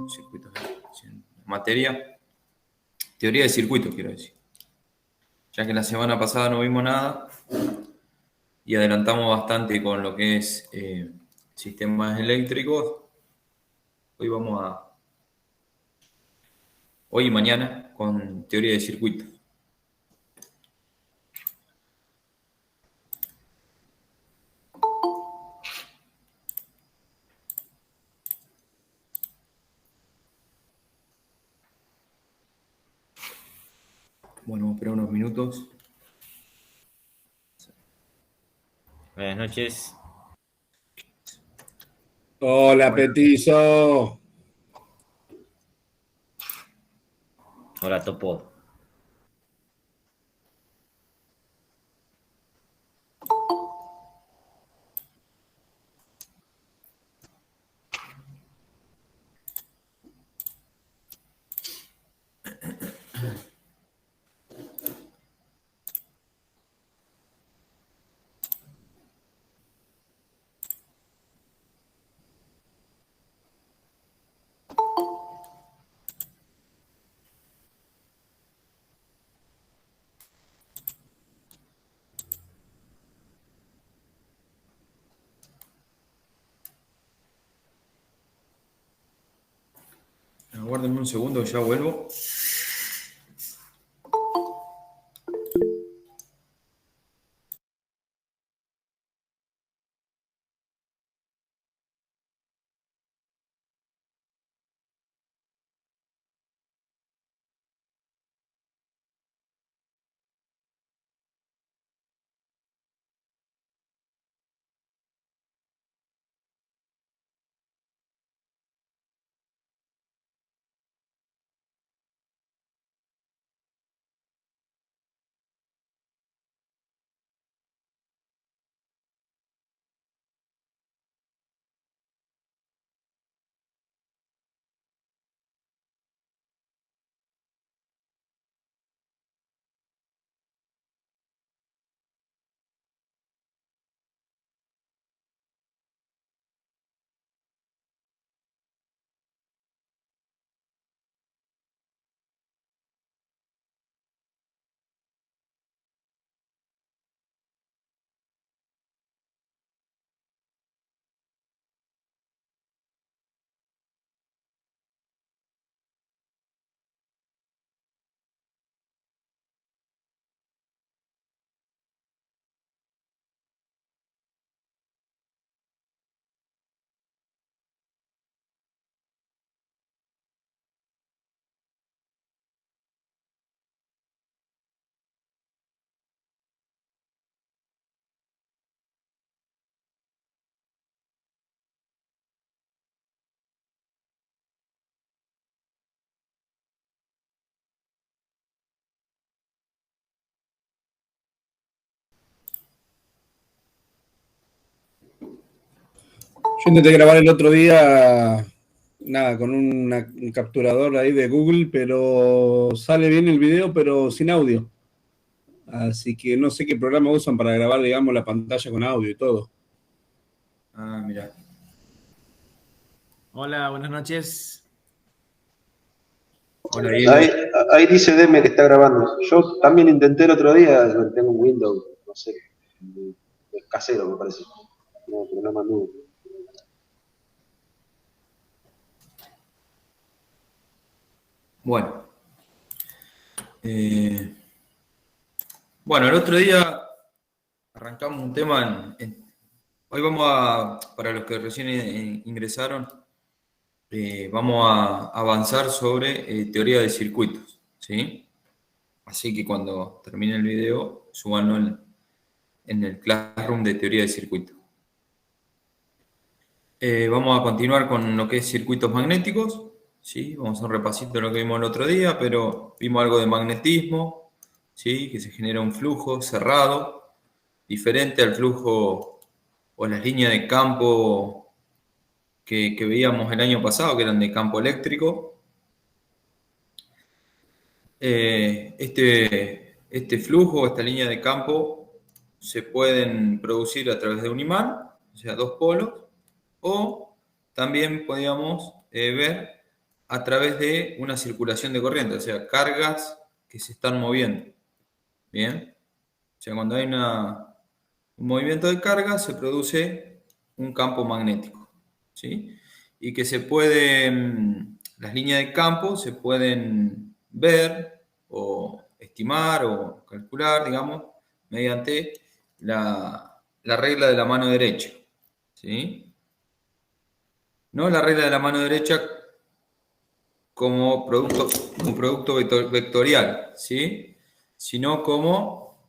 circuitos, materia, teoría de circuitos, quiero decir. Ya que la semana pasada no vimos nada y adelantamos bastante con lo que es sistemas eléctricos, hoy y mañana con teoría de circuitos. Bueno, vamos a esperar unos minutos. Buenas noches. Hola, Petizo. Hola, Topo. Aguárdenme un segundo, ya vuelvo. Yo intenté grabar el otro día, nada, con un capturador ahí de Google, pero sale bien el video, pero sin audio. Así que no sé qué programa usan para grabar, digamos, la pantalla con audio y todo. Ah, mira. Hola, buenas noches. Hola, Diego. Ahí dice Deme que está grabando. Yo también intenté el otro día, tengo un Windows, no sé, casero me parece. No, pero no mandó. Bueno. Bueno, el otro día arrancamos un tema. Hoy para los que recién ingresaron, vamos a avanzar sobre teoría de circuitos, ¿sí? Así que cuando termine el video, súbanlo en el Classroom de teoría de circuitos. Vamos a continuar con lo que es circuitos magnéticos, ¿sí? Vamos a hacer un repasito de lo que vimos el otro día, pero vimos algo de magnetismo, ¿sí? Que se genera un flujo cerrado, diferente al flujo o las líneas de campo que veíamos el año pasado, que eran de campo eléctrico. Este flujo, esta línea de campo, se pueden producir a través de un imán, o sea, dos polos, o también podíamos ver a través de una circulación de corriente, o sea, cargas que se están moviendo. ¿Bien? O sea, cuando hay un movimiento de carga, se produce un campo magnético. ¿Sí? Y que las líneas de campo se pueden ver o estimar o calcular, digamos, mediante la regla de la mano derecha. ¿Sí? No la regla de la mano derecha como producto vectorial, ¿sí? Sino como,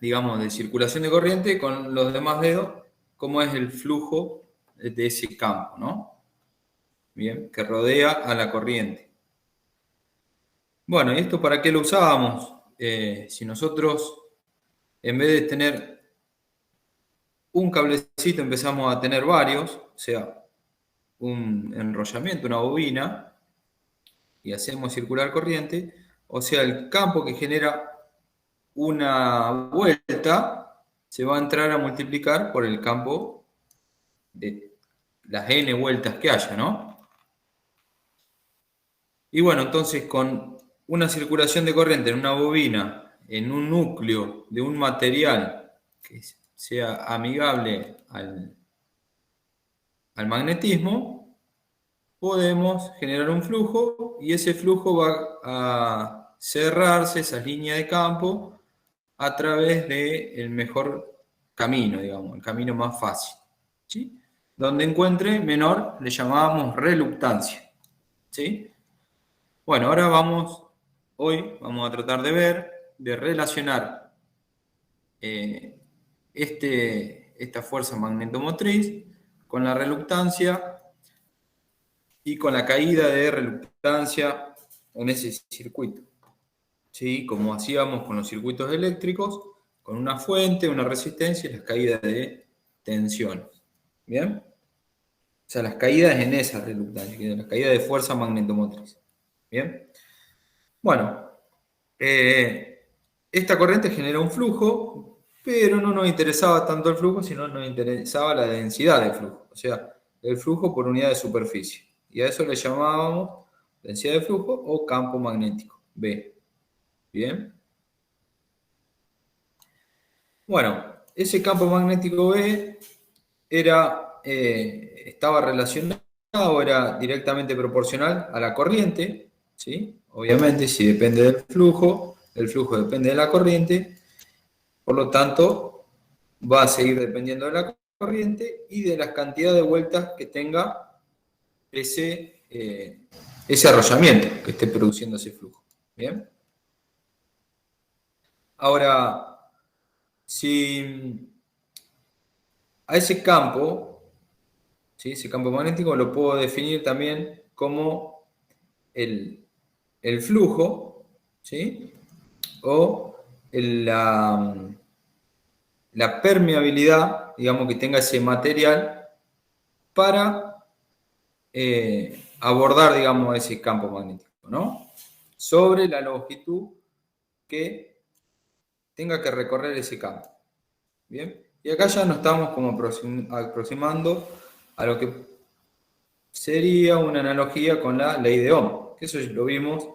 digamos, de circulación de corriente con los demás dedos, cómo es el flujo de ese campo, ¿no? Bien, que rodea a la corriente. Bueno, ¿y esto para qué lo usábamos? Si nosotros, en vez de tener un cablecito, empezamos a tener varios, o sea, un enrollamiento, una bobina, y hacemos circular corriente, o sea, el campo que genera una vuelta se va a entrar a multiplicar por el campo de las n vueltas que haya, ¿no? Y bueno, entonces con una circulación de corriente en una bobina, en un núcleo de un material que sea amigable al magnetismo, podemos generar un flujo y ese flujo va a cerrarse, esas líneas de campo, a través del mejor camino, digamos, el camino más fácil. ¿Sí? Donde encuentre menor, le llamábamos reluctancia. ¿Sí? Bueno, hoy vamos a tratar de relacionar esta fuerza magnetomotriz con la reluctancia y con la caída de reluctancia en ese circuito. ¿Sí? Como hacíamos con los circuitos eléctricos, con una fuente, una resistencia y las caídas de tensiones. ¿Bien? O sea, las caídas en esa reluctancia, las caídas de fuerza magnetomotriz. ¿Bien? Bueno, esta corriente genera un flujo, pero no nos interesaba tanto el flujo, sino nos interesaba la densidad del flujo, o sea, el flujo por unidad de superficie. Y a eso le llamábamos densidad de flujo o campo magnético, B. ¿Bien? Bueno, ese campo magnético B estaba relacionado, era directamente proporcional a la corriente, ¿sí? Obviamente, si depende del flujo, el flujo depende de la corriente, por lo tanto, va a seguir dependiendo de la corriente y de la cantidad de vueltas que tenga ese arrollamiento que esté produciendo ese flujo. ¿Bien? Ahora, si a ese campo, ¿sí? Ese campo magnético lo puedo definir también como el flujo, ¿sí? O la permeabilidad, digamos, que tenga ese material para abordar, digamos, ese campo magnético, ¿no? Sobre la longitud que tenga que recorrer ese campo. ¿Bien? Y acá ya nos estamos como aproximando a lo que sería una analogía con la ley de Ohm, que eso lo vimos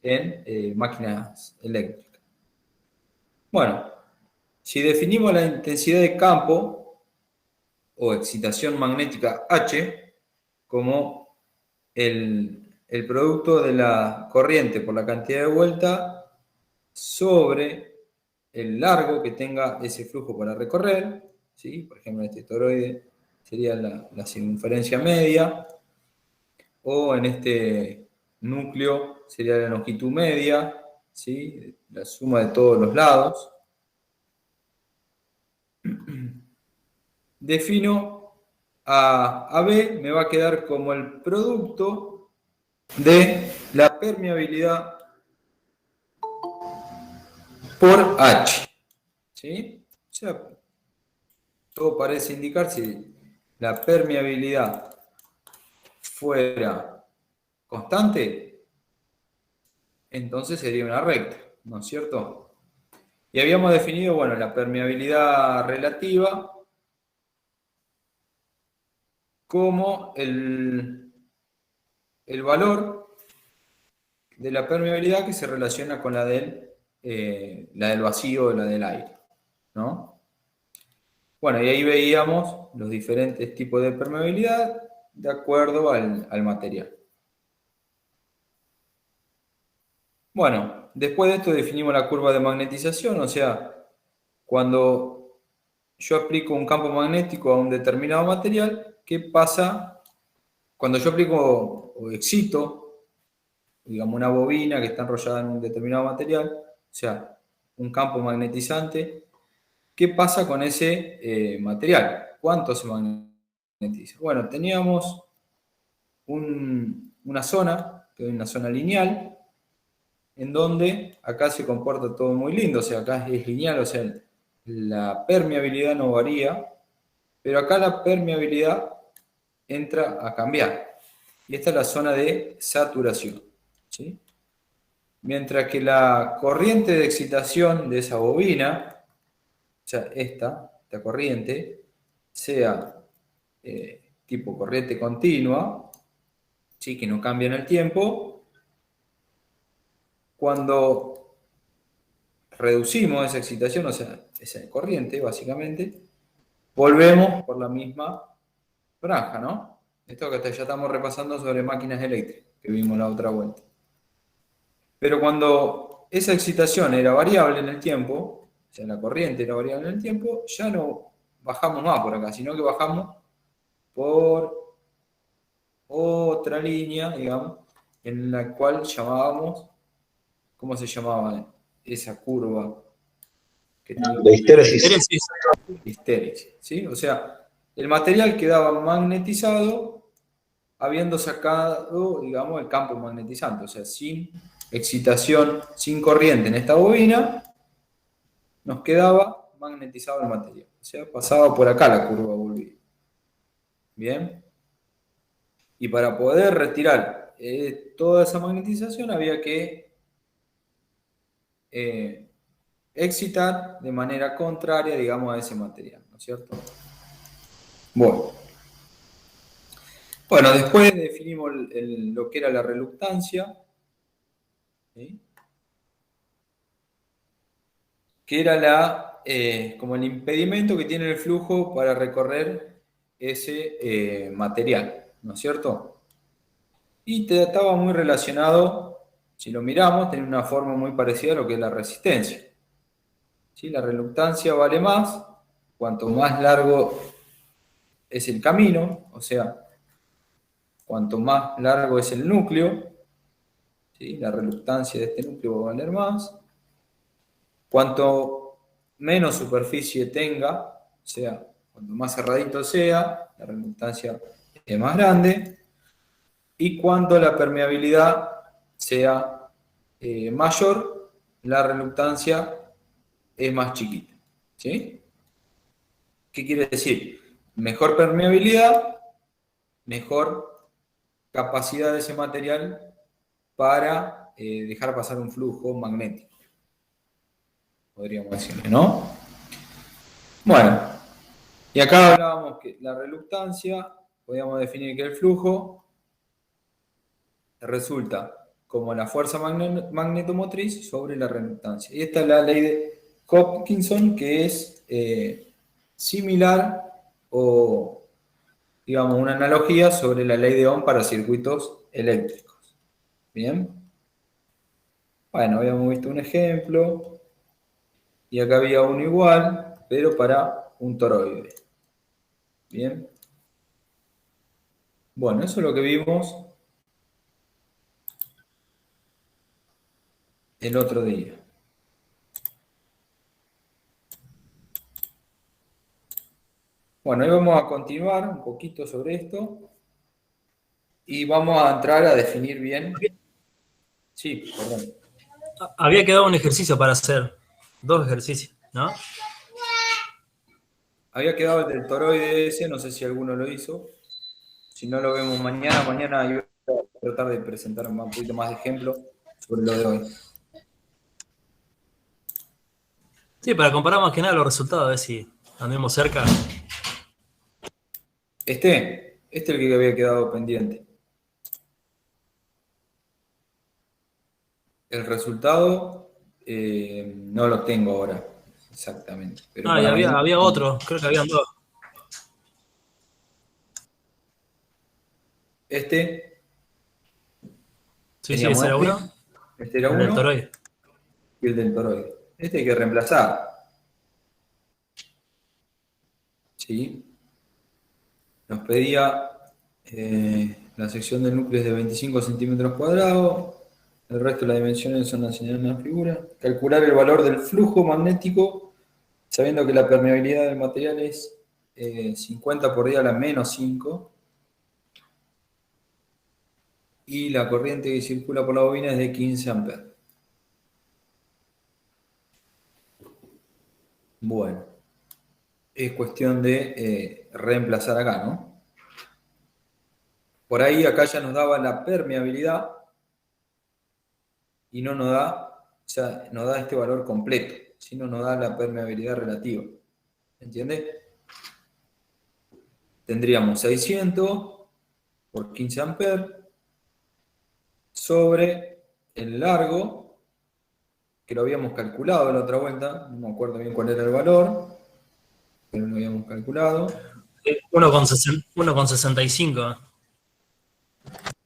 en máquinas eléctricas. Bueno, si definimos la intensidad de campo o excitación magnética H como el producto de la corriente por la cantidad de vuelta sobre el largo que tenga ese flujo para recorrer, ¿sí? Por ejemplo, en este toroide sería la circunferencia media, o en este núcleo sería la longitud media, ¿sí? La suma de todos los lados. Defino a B, me va a quedar como el producto de la permeabilidad por H. ¿Sí? O sea, todo parece indicar si la permeabilidad fuera constante, entonces sería una recta, ¿no es cierto? Y habíamos definido, bueno, la permeabilidad relativa como el valor de la permeabilidad que se relaciona con la del vacío, la del aire, ¿no? Bueno, y ahí veíamos los diferentes tipos de permeabilidad de acuerdo al material. Bueno, después de esto definimos la curva de magnetización, o sea, cuando yo aplico un campo magnético a un determinado material, ¿qué pasa cuando yo aplico o excito, digamos, una bobina que está enrollada en un determinado material, o sea, un campo magnetizante? ¿Qué pasa con ese material? ¿Cuánto se magnetiza? Bueno, teníamos una zona, que es una zona lineal, en donde acá se comporta todo muy lindo, o sea, acá es lineal, o sea, la permeabilidad no varía, pero acá la permeabilidad entra a cambiar. Y esta es la zona de saturación, ¿sí? Mientras que la corriente de excitación de esa bobina, o sea, esta corriente, sea tipo corriente continua, ¿sí? Que no cambia en el tiempo, cuando reducimos esa excitación, o sea, esa corriente, básicamente, volvemos por la misma franja, ¿no? Esto que ya estamos repasando sobre máquinas eléctricas, que vimos la otra vuelta. Pero cuando esa excitación era variable en el tiempo, o sea, la corriente era variable en el tiempo, ya no bajamos más por acá, sino que bajamos por otra línea, digamos, en la cual llamábamos, ¿cómo se llamaba esa curva? De histéresis. Histéresis, ¿sí? O sea, el material quedaba magnetizado habiendo sacado, digamos, el campo magnetizante, o sea, sin excitación, sin corriente en esta bobina, nos quedaba magnetizado el material. O sea, pasaba por acá la curva, volvía. Bien. Y para poder retirar toda esa magnetización había que excitar de manera contraria, digamos, a ese material, ¿no es cierto? Bueno, después definimos lo que era la reluctancia, ¿sí? Que era como el impedimento que tiene el flujo para recorrer ese material, ¿no es cierto? Y estaba muy relacionado, si lo miramos, tiene una forma muy parecida a lo que es la resistencia. ¿Sí? La reluctancia vale más cuanto más largo es el camino, o sea, cuanto más largo es el núcleo, ¿sí? La reluctancia de este núcleo va a valer más. Cuanto menos superficie tenga, o sea, cuanto más cerradito sea, la reluctancia es más grande. Y cuanto la permeabilidad sea mayor, la reluctancia es más chiquita. ¿Sí? ¿Qué quiere decir? Mejor permeabilidad, mejor capacidad de ese material para dejar pasar un flujo magnético, podríamos decirle, ¿no? Bueno, y acá hablábamos que la reluctancia, podríamos definir que el flujo resulta como la fuerza magnetomotriz sobre la reluctancia. Y esta es la ley de Hopkinson, que es similar o, digamos, una analogía sobre la ley de Ohm para circuitos eléctricos. ¿Bien? Bueno, habíamos visto un ejemplo, y acá había uno igual, pero para un toroide. ¿Bien? Bueno, eso es lo que vimos el otro día. Bueno, hoy vamos a continuar un poquito sobre esto y vamos a entrar a definir bien. Sí, perdón. Había quedado un ejercicio para hacer, 2 ejercicios, ¿no? Había quedado el del toroide ese, no sé si alguno lo hizo. Si no lo vemos mañana, yo voy a tratar de presentar un poquito más de ejemplos sobre lo de hoy. Sí, para comparar más que nada los resultados, a ver si andemos cerca. Este es el que había quedado pendiente. El resultado no lo tengo ahora exactamente. Pero Y para había, mañana- había otro, creo que habían dos. Este, Sí, sí, teníamos ese era este, uno. este era El del uno toroide. y el del toroide. Este hay que reemplazar, ¿sí? Nos pedía la sección del núcleo es de 25 centímetros cuadrados, el resto de las dimensiones son asignadas en la figura. Calcular el valor del flujo magnético, sabiendo que la permeabilidad del material es 50 por día a la menos 5, y la corriente que circula por la bobina es de 15 amperes. Bueno, es cuestión de reemplazar acá, ¿no? Por ahí acá ya nos daba la permeabilidad y no nos da, o sea, nos da este valor completo, sino nos da la permeabilidad relativa. ¿Entiende? Tendríamos 600 por 15 amperes sobre el largo, que lo habíamos calculado la otra vuelta, no me acuerdo bien cuál era el valor, pero lo habíamos calculado. 1,65.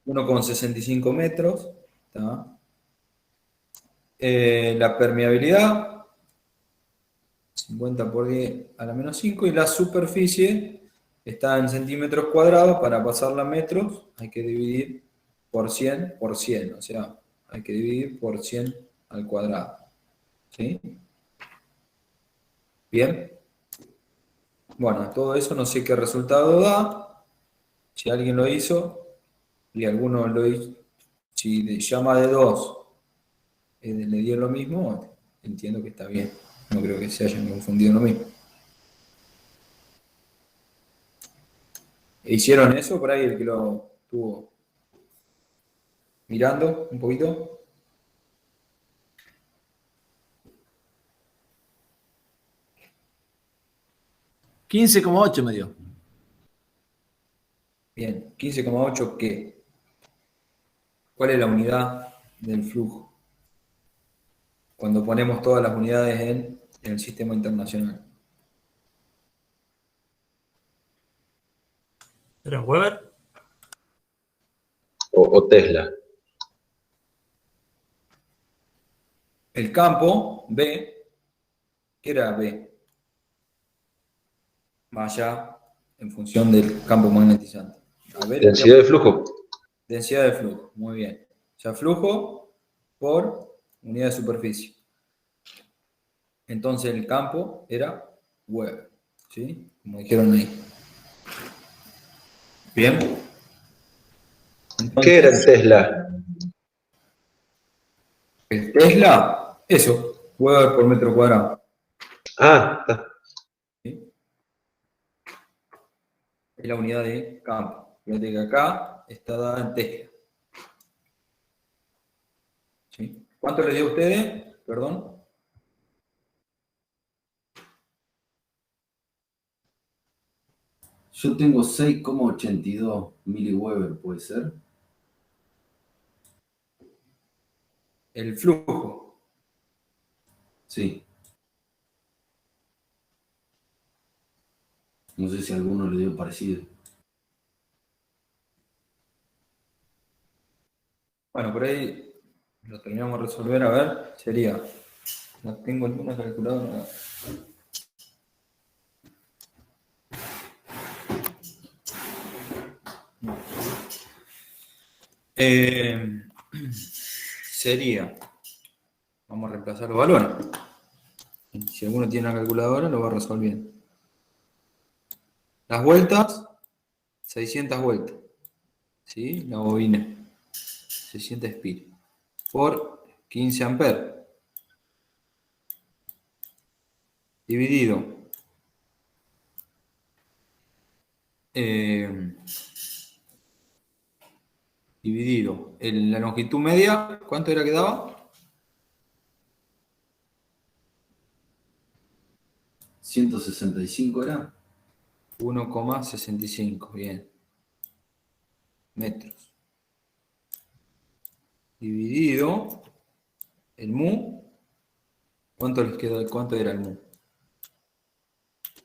1,65 metros. ¿Tá? La permeabilidad, 50 por 10 a la menos 5, y la superficie está en centímetros cuadrados. Para pasarla a metros hay que dividir por 100 por 100, o sea, hay que dividir por 100 al cuadrado. ¿Sí? Bien. Bueno, todo eso no sé qué resultado da. Si alguien lo hizo y alguno lo hizo, si llama de 2 le dio lo mismo, entiendo que está bien. No creo que se hayan confundido en lo mismo. ¿Hicieron eso por ahí el que lo estuvo mirando un poquito? $15,8 me dio. Bien, 15,8 ¿qué? ¿Cuál es la unidad del flujo? Cuando ponemos todas las unidades en el sistema internacional. ¿Era en Weber? O Tesla. El campo B, ¿qué era B? Más allá en función del campo magnetizante. A ver, Densidad de flujo. densidad de flujo, muy bien. O sea, flujo por unidad de superficie. Entonces el campo era Weber, ¿sí? Como dijeron ahí. Bien. Entonces, ¿Qué era el Tesla? el Tesla, eso, Weber por metro cuadrado. Ah, está. ¿Sí? Es la unidad de campo. Fíjate que acá está dada en Tesla. ¿Sí? ¿Cuánto le dio a ustedes? Perdón. Yo tengo 6,82 miliweber, ¿puede ser? El flujo. Sí. No sé si a alguno le dio parecido. Bueno, por ahí lo terminamos de resolver. A ver, sería. No tengo alguna calculadora. Sería. Vamos a reemplazar los valores. Si alguno tiene una calculadora, lo va resolviendo. Las vueltas, 600 vueltas. ¿Sí? La bobina. 600 espiras. Por 15 amperes. Dividido. Dividido. La longitud media, ¿cuánto era que daba? 165 era. 1,65, bien. Metros. Dividido El mu, ¿cuánto les quedó? ¿Cuánto era el mu?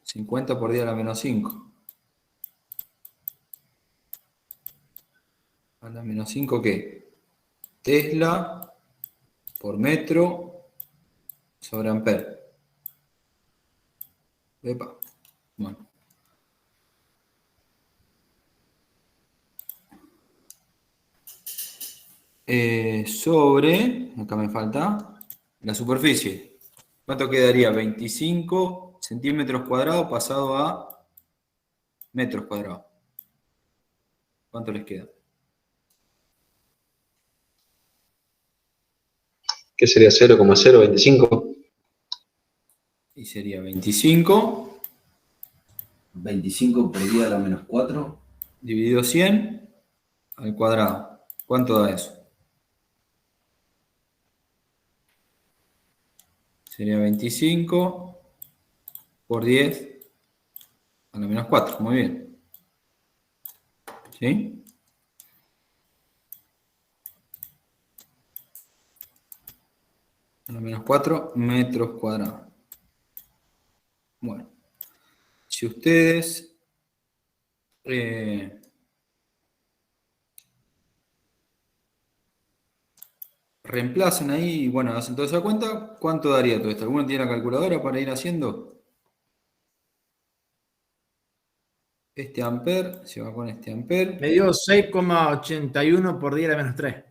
50 por 10 a la menos 5. A la menos 5, ¿qué? Tesla por metro sobre amper. Epa. Bueno. Sobre, acá me falta, la superficie. ¿Cuánto quedaría? 25 centímetros cuadrados pasado a metros cuadrados. ¿Cuánto les queda? ¿Qué sería 0,025? Y sería 25 25 por 10 a la menos 4. dividido 100 al cuadrado. ¿Cuánto da eso? Sería 25 por 10 a la menos 4. Muy bien. ¿Sí? A la menos 4 metros cuadrados. Bueno. Si ustedes reemplazan ahí y bueno, hacen toda esa cuenta, ¿cuánto daría todo esto? ¿Alguno tiene la calculadora para ir haciendo? Este amper se va con este amper. Me dio 6,81 por 10 a la menos 3.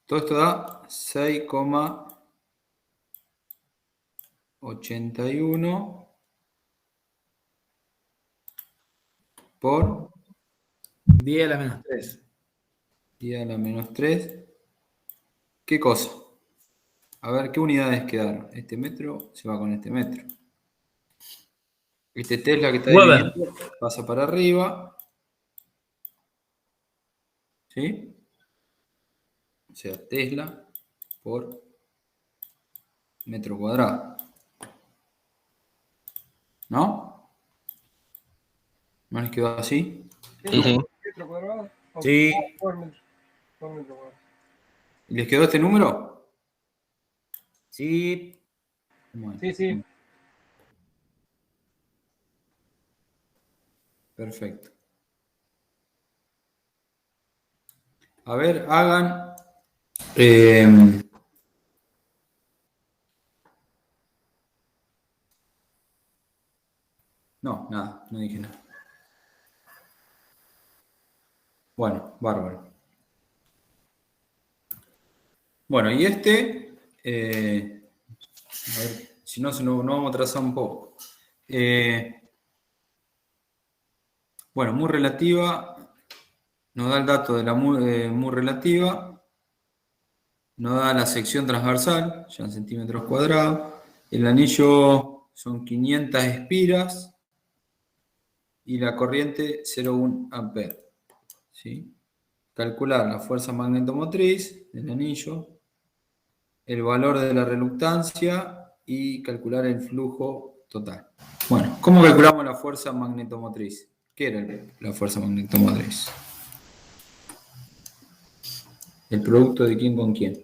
Todo esto da 6,81 por 10 a la menos 3. 10 a la menos 3. ¿Qué cosa? A ver, ¿qué unidades quedaron? Este metro se va con este metro. Este Tesla que está Weber. dividiendo pasa para arriba. ¿Sí? O sea, Tesla por metro cuadrado. ¿No? ¿No les quedó así? Sí, sí. ¿Metro cuadrado? Sí. Por metro cuadrado. ¿Y les quedó este número? Sí. Bueno, Sí, sí. perfecto. A ver, hagan... no, nada, no dije nada. Bueno, bárbaro. Bueno, y este... a ver, si no, nos vamos a atrasar un poco. Bueno, muy relativa, nos da el dato de la muy relativa, nos da la sección transversal, ya en centímetros cuadrados, el anillo son 500 espiras y la corriente 0,1 amperes. ¿Sí? Calcular la fuerza magnetomotriz del anillo, el valor de la reluctancia y calcular el flujo total. Bueno, ¿cómo calculamos la fuerza magnetomotriz? ¿Qué era la fuerza magnetomotriz? ¿El producto de quién con quién?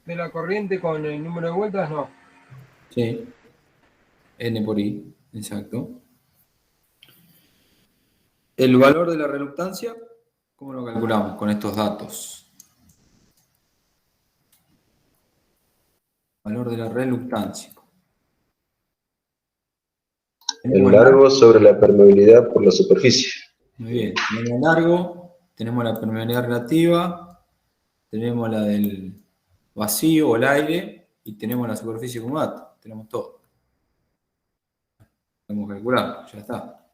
De la corriente con el número de vueltas, no. Sí. N por I, exacto. El valor de la reluctancia, ¿cómo lo calculamos con estos datos? Valor de la reluctancia. El largo sobre la permeabilidad por la superficie. Muy bien. Tenemos el largo, tenemos la permeabilidad relativa, tenemos la del vacío o el aire y tenemos la superficie como dato. Tenemos todo. Podemos calcular, ya está.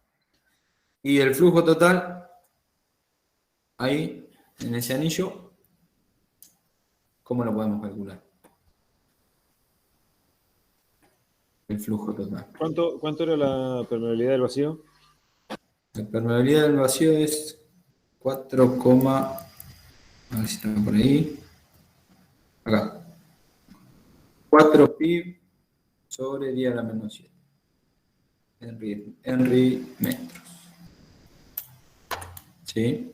Y el flujo total, ahí, en ese anillo, ¿cómo lo podemos calcular? El flujo total. ¿Cuánto era la permeabilidad del vacío? La permeabilidad del vacío es 4, a ver si está por ahí. Acá. 4 pi sobre 10 a la menos 7. Henry metros. ¿sí?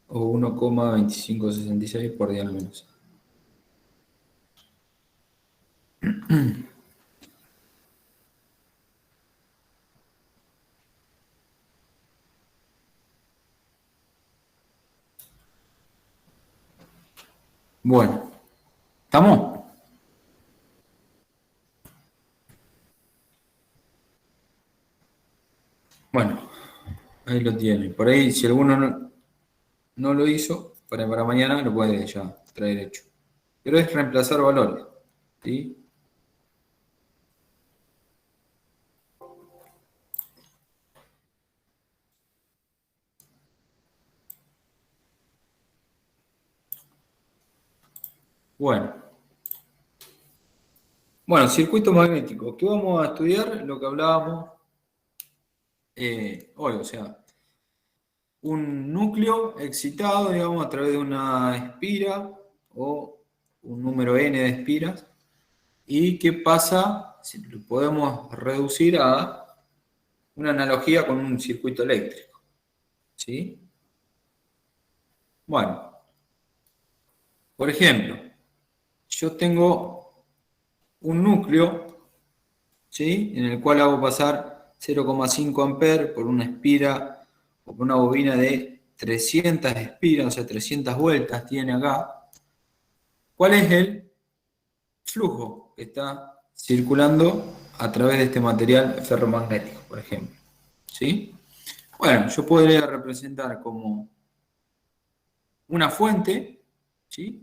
O 1,2566 por 10 a la menos. Bueno, ¿estamos? Bueno, ahí lo tienen. Por ahí, si alguno no lo hizo, para mañana lo puede ya traer hecho. Pero es reemplazar valores, ¿sí? Bueno, circuito magnético. ¿Qué vamos a estudiar? Lo que hablábamos hoy, o sea, un núcleo excitado, digamos, a través de una espira o un número n de espiras. ¿Y qué pasa si lo podemos reducir a una analogía con un circuito eléctrico? ¿Sí? Bueno, por ejemplo, yo tengo un núcleo, ¿sí? En el cual hago pasar 0,5 amperes por una espira o por una bobina de 300 espiras, o sea, 300 vueltas tiene acá. ¿Cuál es el flujo que está circulando a través de este material ferromagnético, por ejemplo? ¿Sí? Bueno, yo podría representar como una fuente, ¿sí?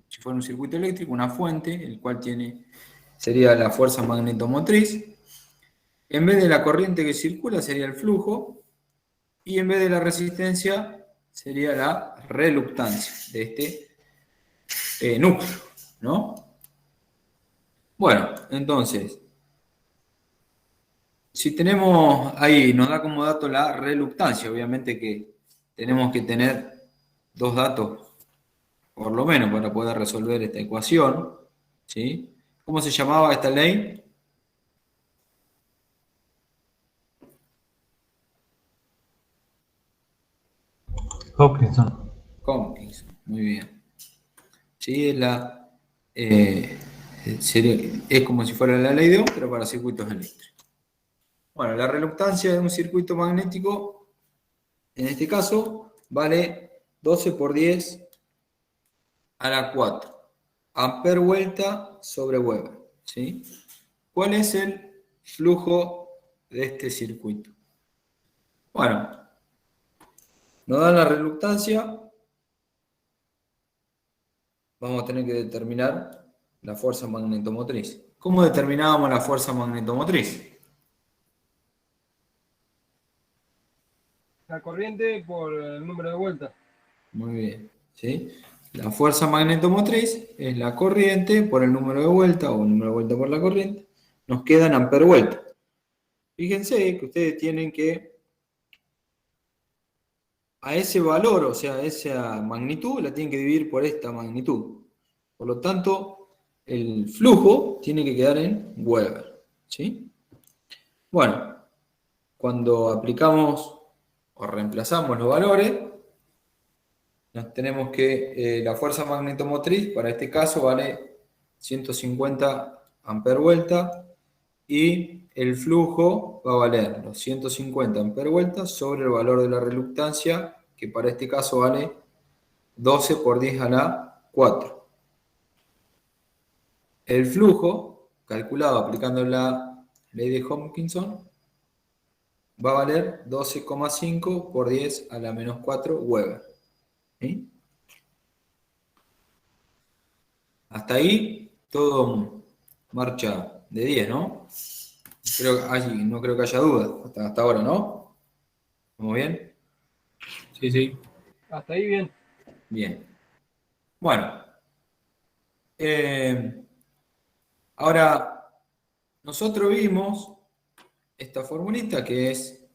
Si fuera un circuito eléctrico, una fuente, el cual sería la fuerza magnetomotriz. En vez de la corriente que circula sería el flujo, y en vez de la resistencia sería la reluctancia de este núcleo, ¿no? Bueno, entonces, si tenemos ahí, nos da como dato la reluctancia, obviamente que tenemos que tener dos datos por lo menos para poder resolver esta ecuación, ¿sí? ¿Cómo se llamaba esta ley? Hopkinson. Hopkinson, muy bien. ¿Sí? Es como si fuera la ley de Ohm, pero para circuitos eléctricos. Bueno, la reluctancia de un circuito magnético, en este caso, vale 12 por 10 a la 4. Amper vuelta sobre Weber, ¿sí? ¿Cuál es el flujo de este circuito? Bueno, nos da la reluctancia, vamos a tener que determinar la fuerza magnetomotriz. ¿Cómo determinábamos la fuerza magnetomotriz? La corriente por el número de vueltas. Muy bien, ¿sí? La fuerza magnetomotriz es la corriente por el número de vuelta o el número de vuelta por la corriente. Nos quedan amper vuelta. Fíjense que ustedes tienen que a ese valor, o sea, a esa magnitud, la tienen que dividir por esta magnitud. Por lo tanto, el flujo tiene que quedar en Weber, ¿sí? Bueno, cuando aplicamos o reemplazamos los valores, nos tenemos que la fuerza magnetomotriz, para este caso, vale 150 amper vuelta y el flujo va a valer los 150 amper vueltas sobre el valor de la reluctancia, que para este caso vale 12 por 10 a la 4. El flujo, calculado aplicando la ley de Hopkinson, va a valer 12,5 por 10 a la menos 4 Weber. ¿Sí? Hasta ahí todo marcha de 10, ¿no? No creo que haya dudas hasta ahora, ¿no? ¿Estamos bien? Sí, sí. Hasta ahí bien. Bien. Bueno. Ahora, nosotros vimos esta formulita que es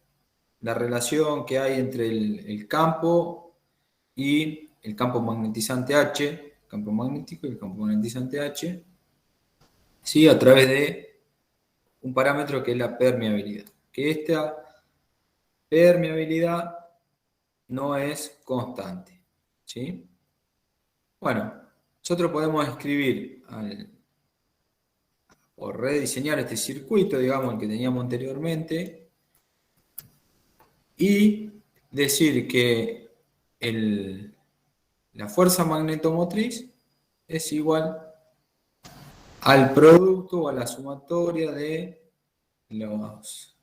la relación que hay entre el campo y el campo magnetizante H, campo magnético y el campo magnetizante H, ¿sí? A través de un parámetro que es la permeabilidad. Que permeabilidad no es constante. ¿Sí? Bueno, nosotros podemos escribir o rediseñar este circuito, digamos, el que teníamos anteriormente, y decir que la fuerza magnetomotriz es igual al producto o a la sumatoria de las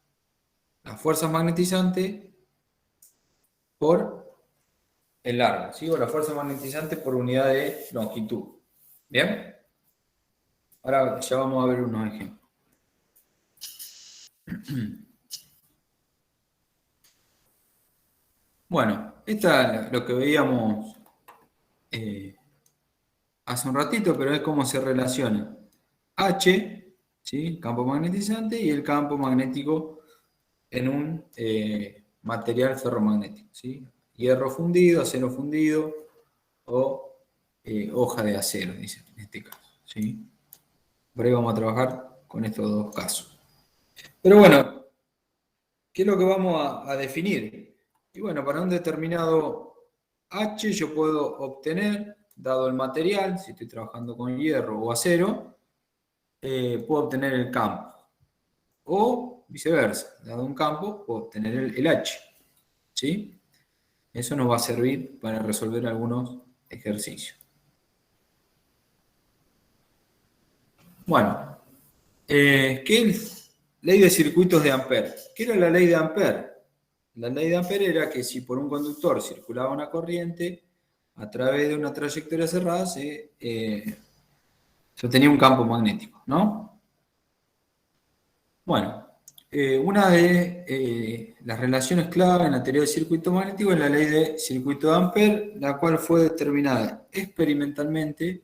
fuerzas magnetizantes por el largo, ¿sí? O la fuerza magnetizante por unidad de longitud. ¿Bien? Ahora ya vamos a ver unos ejemplos. Bueno, esta es lo que veíamos hace un ratito, pero es cómo se relaciona H, ¿sí? Campo magnetizante, y el campo magnético en un material ferromagnético, ¿sí? Hierro fundido, acero fundido o hoja de acero, dice en este caso, ¿sí? Por ahí vamos a trabajar con estos dos casos. Pero bueno, ¿qué es lo que vamos a definir? Y bueno, para un determinado H yo puedo obtener, dado el material, si estoy trabajando con hierro o acero, puedo obtener el campo. O viceversa, dado un campo, puedo obtener el H. ¿Sí? Eso nos va a servir para resolver algunos ejercicios. Bueno, ¿qué es ley de circuitos de Ampère? ¿Qué era la ley de Ampère? La ley de Ampère era que si por un conductor circulaba una corriente, a través de una trayectoria cerrada se obtenía un campo magnético, ¿no? Bueno, una de las relaciones clave en la teoría del circuito magnético es la ley de circuito de Ampère, la cual fue determinada experimentalmente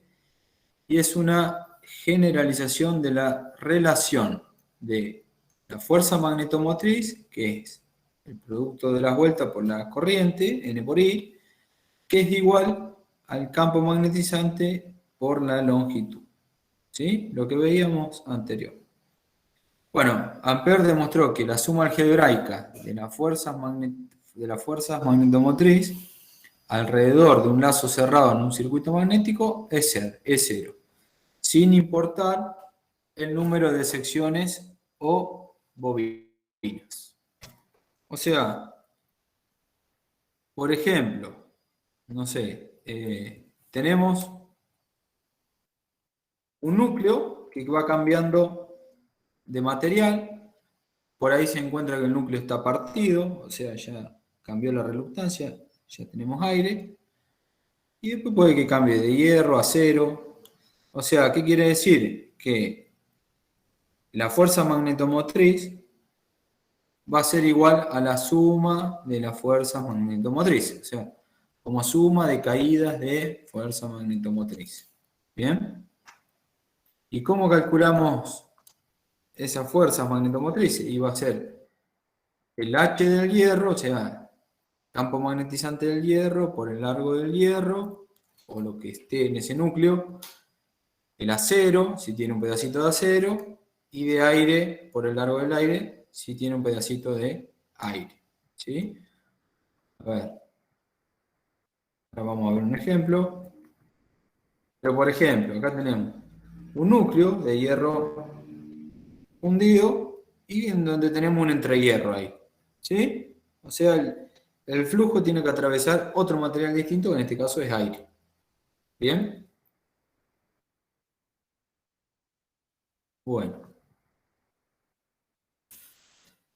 y es una generalización de la relación de la fuerza magnetomotriz, que es el producto de las vueltas por la corriente, N por I, que es igual al campo magnetizante por la longitud. ¿Sí? Lo que veíamos anterior. Bueno, Ampère demostró que la suma algebraica de las fuerzas magnetomotriz alrededor de un lazo cerrado en un circuito magnético es cero, sin importar el número de secciones o bobinas. O sea, por ejemplo, no sé, tenemos un núcleo que va cambiando de material, por ahí se encuentra que el núcleo está partido, o sea, ya cambió la reluctancia, ya tenemos aire, y después puede que cambie de hierro a acero. O sea, ¿qué quiere decir? Que la fuerza magnetomotriz va a ser igual a la suma de las fuerzas magnetomotrices, o sea, como suma de caídas de fuerza magnetomotriz. ¿Bien? ¿Y cómo calculamos esas fuerzas magnetomotrices? Y va a ser el H del hierro, o sea, campo magnetizante del hierro por el largo del hierro, o lo que esté en ese núcleo, el acero, si tiene un pedacito de acero, y de aire por el largo del aire, si tiene un pedacito de aire. ¿Sí? A ver. Ahora vamos a ver un ejemplo. Pero por ejemplo, acá tenemos un núcleo de hierro fundido y en donde tenemos un entrehierro ahí. ¿Sí? O sea, el flujo tiene que atravesar otro material distinto, que en este caso es aire. ¿Bien? Bueno.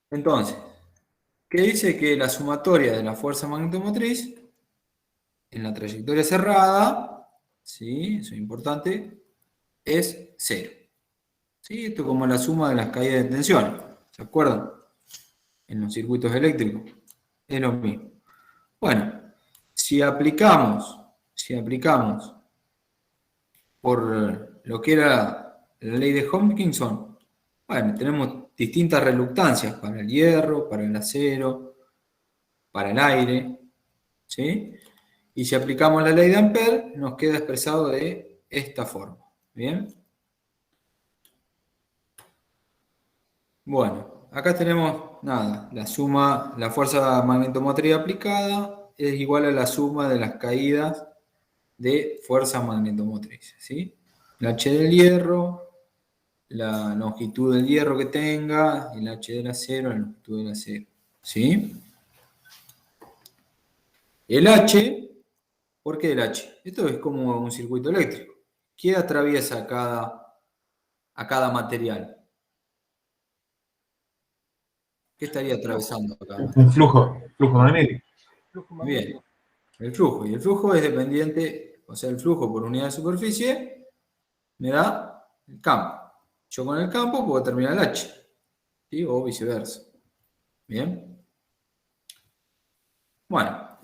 Entonces, ¿qué dice? Que la sumatoria de la fuerza magnetomotriz en la trayectoria cerrada, ¿sí? Eso es importante, es cero. ¿Sí? Esto es como la suma de las caídas de tensión. ¿Se acuerdan? En los circuitos eléctricos. Es lo mismo. Bueno, si aplicamos por lo que era la ley de Hopkinson, bueno, tenemos distintas reluctancias para el hierro, para el acero, para el aire, ¿sí? Y si aplicamos la ley de Ampère, nos queda expresado de esta forma. ¿Bien? Bueno, acá tenemos nada, la suma, la fuerza magnetomotriz aplicada es igual a la suma de las caídas de fuerzas magnetomotrices, ¿sí? El H del hierro, la longitud del hierro que tenga, el H del acero, la longitud del acero, ¿sí? El H, ¿por qué el H? Esto es como un circuito eléctrico. ¿Qué atraviesa a cada material? ¿Qué estaría atravesando acá? Un flujo magnético. Muy bien, el flujo. Y el flujo es dependiente, o sea, el flujo por unidad de superficie me da el campo. Yo con el campo puedo determinar el H, ¿sí? O viceversa. Bien. Bueno,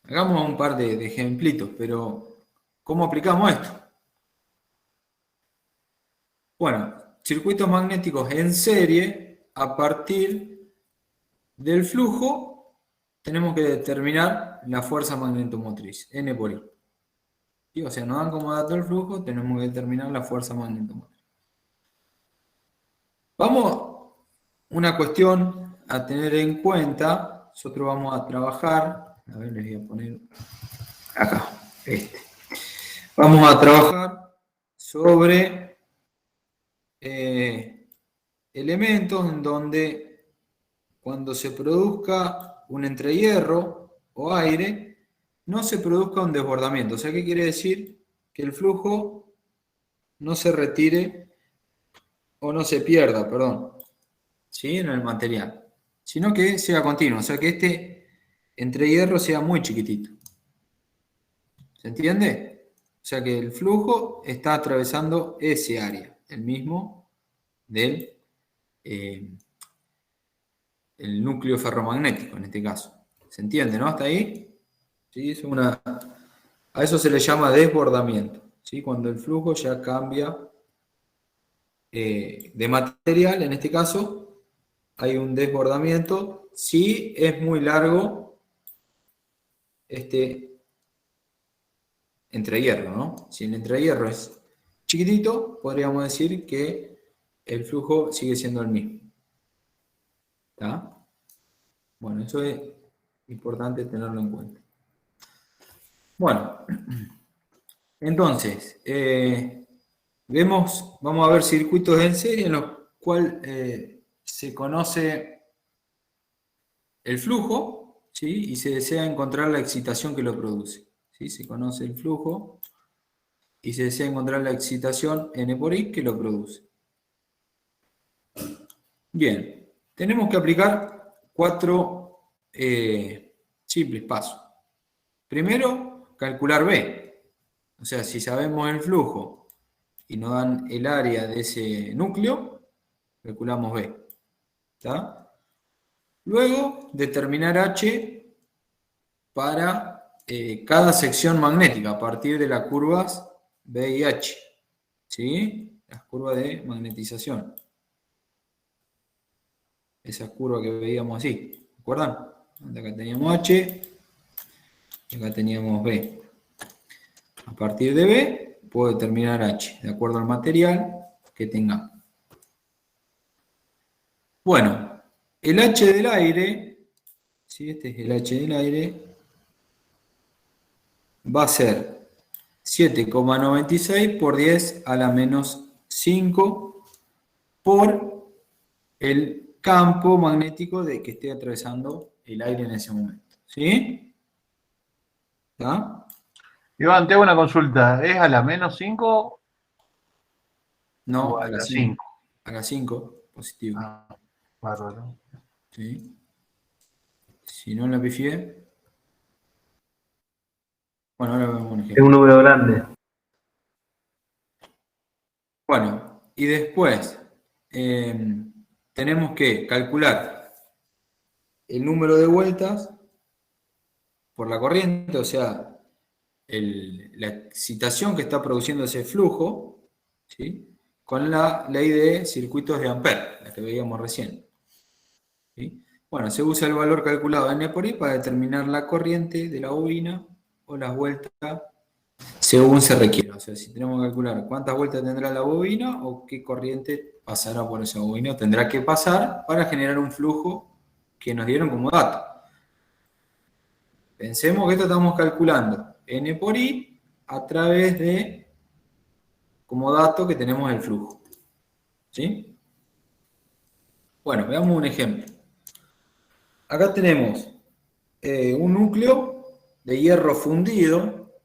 hagamos un par de ejemplitos, pero ¿cómo aplicamos esto? Bueno, circuitos magnéticos en serie, a partir del flujo, tenemos que determinar la fuerza magnetomotriz, N por I. ¿Sí? O sea, nos dan como dato el flujo, tenemos que determinar la fuerza magnetomotriz. Vamos, una cuestión a tener en cuenta, nosotros vamos a trabajar, a ver, les voy a poner acá, Vamos a trabajar sobre elementos en donde cuando se produzca un entrehierro o aire, no se produzca un desbordamiento. O sea, ¿qué quiere decir? Que el flujo no se retire o no se pierda, perdón, ¿sí? En el material, sino que sea continuo. O sea, que este entrehierro sea muy chiquitito. ¿Se entiende? O sea, que el flujo está atravesando ese área, el mismo del el núcleo ferromagnético, en este caso. ¿Se entiende, no? ¿Hasta ahí? ¿Sí? A eso se le llama desbordamiento, ¿sí? Cuando el flujo ya cambia de material, en este caso, hay un desbordamiento. Si es muy largo este entrehierro, ¿no? Si el entrehierro es chiquitito, podríamos decir que el flujo sigue siendo el mismo. ¿Está? Bueno, eso es importante tenerlo en cuenta. Bueno, entonces, vamos a ver circuitos en serie en los cuales se conoce el flujo, ¿sí? Y se desea encontrar la excitación que lo produce, ¿sí? Se conoce el flujo y se desea encontrar la excitación N por I que lo produce. Bien, tenemos que aplicar 4 simples pasos. Primero, calcular B. O sea, si sabemos el flujo y nos dan el área de ese núcleo, calculamos B. ¿Está? Luego, determinar H para cada sección magnética a partir de las curvas B y H. ¿Sí? Las curvas de magnetización. Esa curva que veíamos así, ¿recuerdan? Acá teníamos H, acá teníamos B. A partir de B, puedo determinar H, de acuerdo al material que tenga. Bueno, el H del aire, ¿sí? Este es el H del aire, va a ser 7,96 por 10 a la menos 5 por el campo magnético de que esté atravesando el aire en ese momento. ¿Sí? ¿Está? Iván, te hago una consulta. ¿Es a la menos 5? No, O a las 5. A las 5, positivo. Ah, bárbaro. ¿Sí? Si no la pifié. Bueno, ahora vemos un ejemplo. Es un número grande. Bueno, y después tenemos que calcular el número de vueltas por la corriente, o sea, la excitación que está produciendo ese flujo, ¿sí? Con la ley de circuitos de Ampère, la que veíamos recién. ¿Sí? Bueno, se usa el valor calculado de N por I para determinar la corriente de la bobina o las vueltas según se requiera. O sea, si tenemos que calcular cuántas vueltas tendrá la bobina o qué corriente pasará por esa bobina, tendrá que pasar para generar un flujo que nos dieron como dato. Pensemos que esto estamos calculando N por I a través de, como dato, que tenemos el flujo. ¿Sí? Bueno, veamos un ejemplo. Acá tenemos un núcleo de hierro fundido,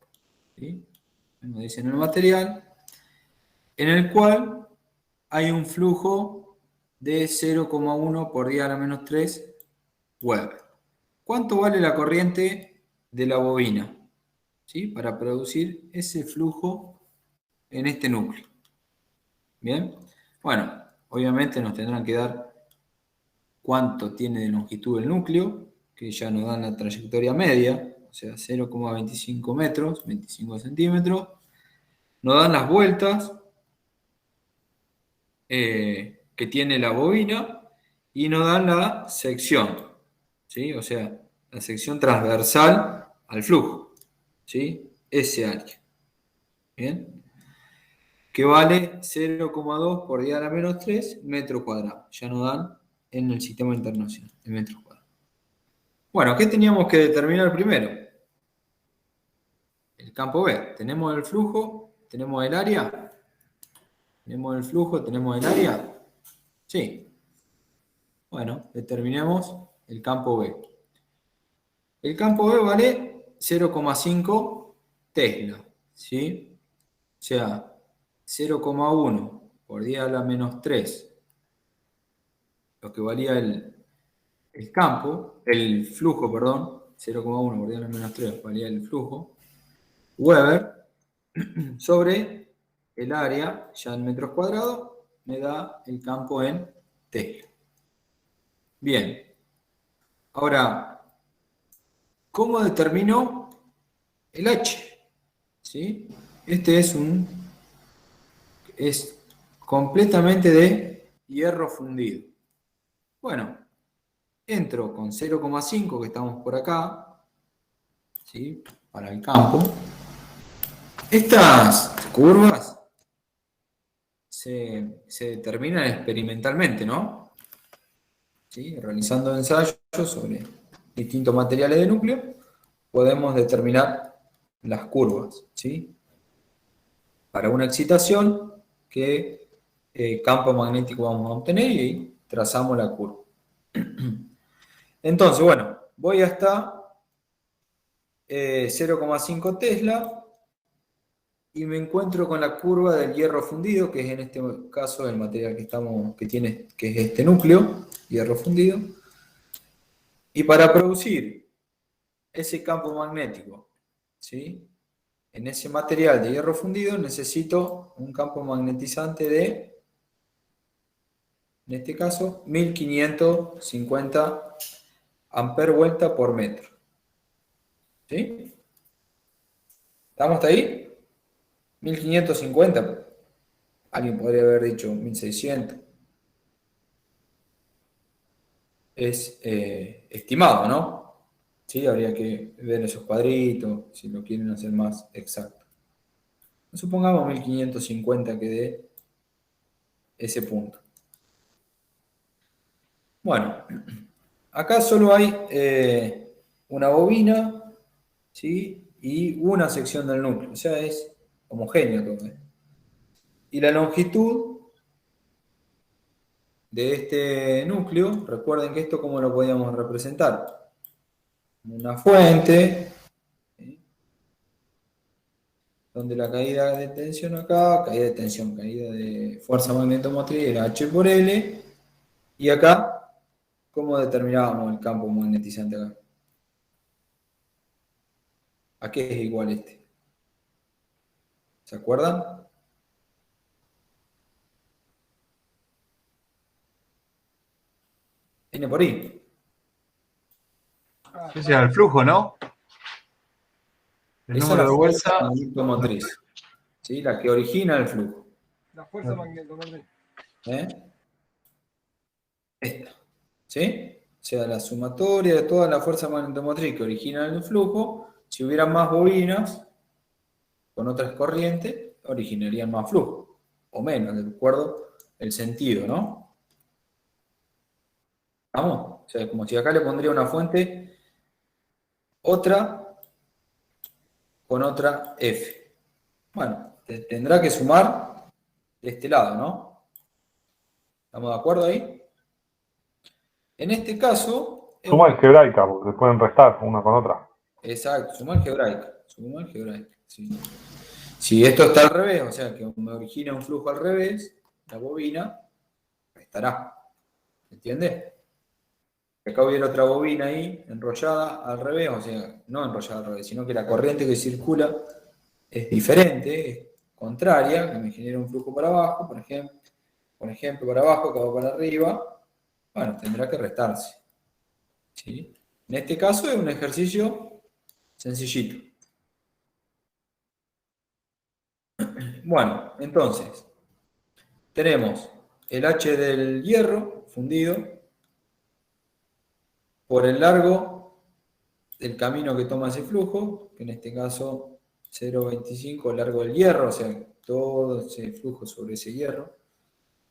¿sí? Como dice en el material, en el cual hay un flujo de 0,1 por 10 a la menos 3 Weber. ¿Cuánto vale la corriente de la bobina? ¿Sí? Para producir ese flujo en este núcleo. ¿Bien? Bueno, obviamente nos tendrán que dar cuánto tiene de longitud el núcleo, que ya nos dan la trayectoria media, o sea, 0,25 metros, 25 centímetros. Nos dan las vueltas que tiene la bobina y nos dan la sección, ¿sí? O sea, la sección transversal al flujo, ¿sí? Ese área. ¿Bien? Que vale 0,2 por 10 a la menos 3 metros cuadrados. Ya nos dan en el sistema internacional, en metros cuadrados. Bueno, ¿qué teníamos que determinar primero? El campo B. Tenemos el flujo, tenemos el área. Tenemos el flujo, tenemos el área. Sí. Bueno, determinemos el campo B. El campo B vale 0,5 Tesla, ¿sí? O sea, 0,1 por 10 a la menos 3, lo que valía el flujo, perdón, 0,1 por 10 a la menos 3 valía el flujo, Weber, sobre el área, ya en metros cuadrados, me da el campo en Tesla. Bien. Ahora, ¿cómo determino el H? ¿Sí? Este es completamente de hierro fundido. Bueno, entro con 0,5 que estamos por acá, ¿sí? Para el campo. Estas curvas se determinan experimentalmente, ¿no? ¿Sí? Realizando ensayos sobre distintos materiales de núcleo, podemos determinar las curvas, ¿sí? Para una excitación, qué campo magnético vamos a obtener y trazamos la curva. Entonces, bueno, voy hasta 0,5 Tesla y me encuentro con la curva del hierro fundido, que es en este caso el material que es este núcleo, hierro fundido. Y para producir ese campo magnético, ¿sí? En ese material de hierro fundido necesito un campo magnetizante de, en este caso, 1550 amperes vuelta por metro. ¿Sí? ¿Estamos hasta ahí? 1550. Alguien podría haber dicho 1600. Es estimado, ¿no? Sí, habría que ver esos cuadritos, si lo quieren hacer más exacto. Supongamos 1550 que dé ese punto. Bueno, acá solo hay una bobina, ¿sí? Y una sección del núcleo, o sea, es homogéneo todo. Y la longitud de este núcleo, recuerden que esto cómo lo podíamos representar. Una fuente, ¿sí? Donde la caída de tensión acá, caída de fuerza magnetomotriz era H por L, y acá, ¿cómo determinábamos el campo magnetizante acá? ¿A qué es igual este? ¿Se acuerdan? N por I. Ese es el flujo, ¿no? El Esa es número la de fuerza vuelta. magnetomotriz, ¿sí? La que origina el flujo. La fuerza magnetomotriz. Esta, ¿sí? O sea, la sumatoria de toda la fuerza magnetomotriz que origina el flujo, si hubiera más bobinas, con otras corrientes, originarían más flujo, o menos, de acuerdo el sentido, ¿no? ¿Vamos? O sea, como si acá le pondría una fuente, otra con otra F. Bueno, tendrá que sumar de este lado, ¿no? ¿Estamos de acuerdo ahí? En este caso... Suma algebraica, porque se pueden restar una con otra. Exacto, suma algebraica. Suma algebraica, sí. Si esto está al revés, o sea, que me origina un flujo al revés, la bobina restará. ¿Entiendes? Acá hubiera otra bobina ahí, enrollada al revés, o sea, no enrollada al revés, sino que la corriente que circula es diferente, es contraria, que me genera un flujo para abajo, por ejemplo para abajo, que va para arriba, bueno, tendrá que restarse. ¿Sí? En este caso es un ejercicio sencillito. Bueno, entonces, tenemos el H del hierro fundido por el largo del camino que toma ese flujo, que en este caso 0,25 largo del hierro, o sea, todo ese flujo sobre ese hierro,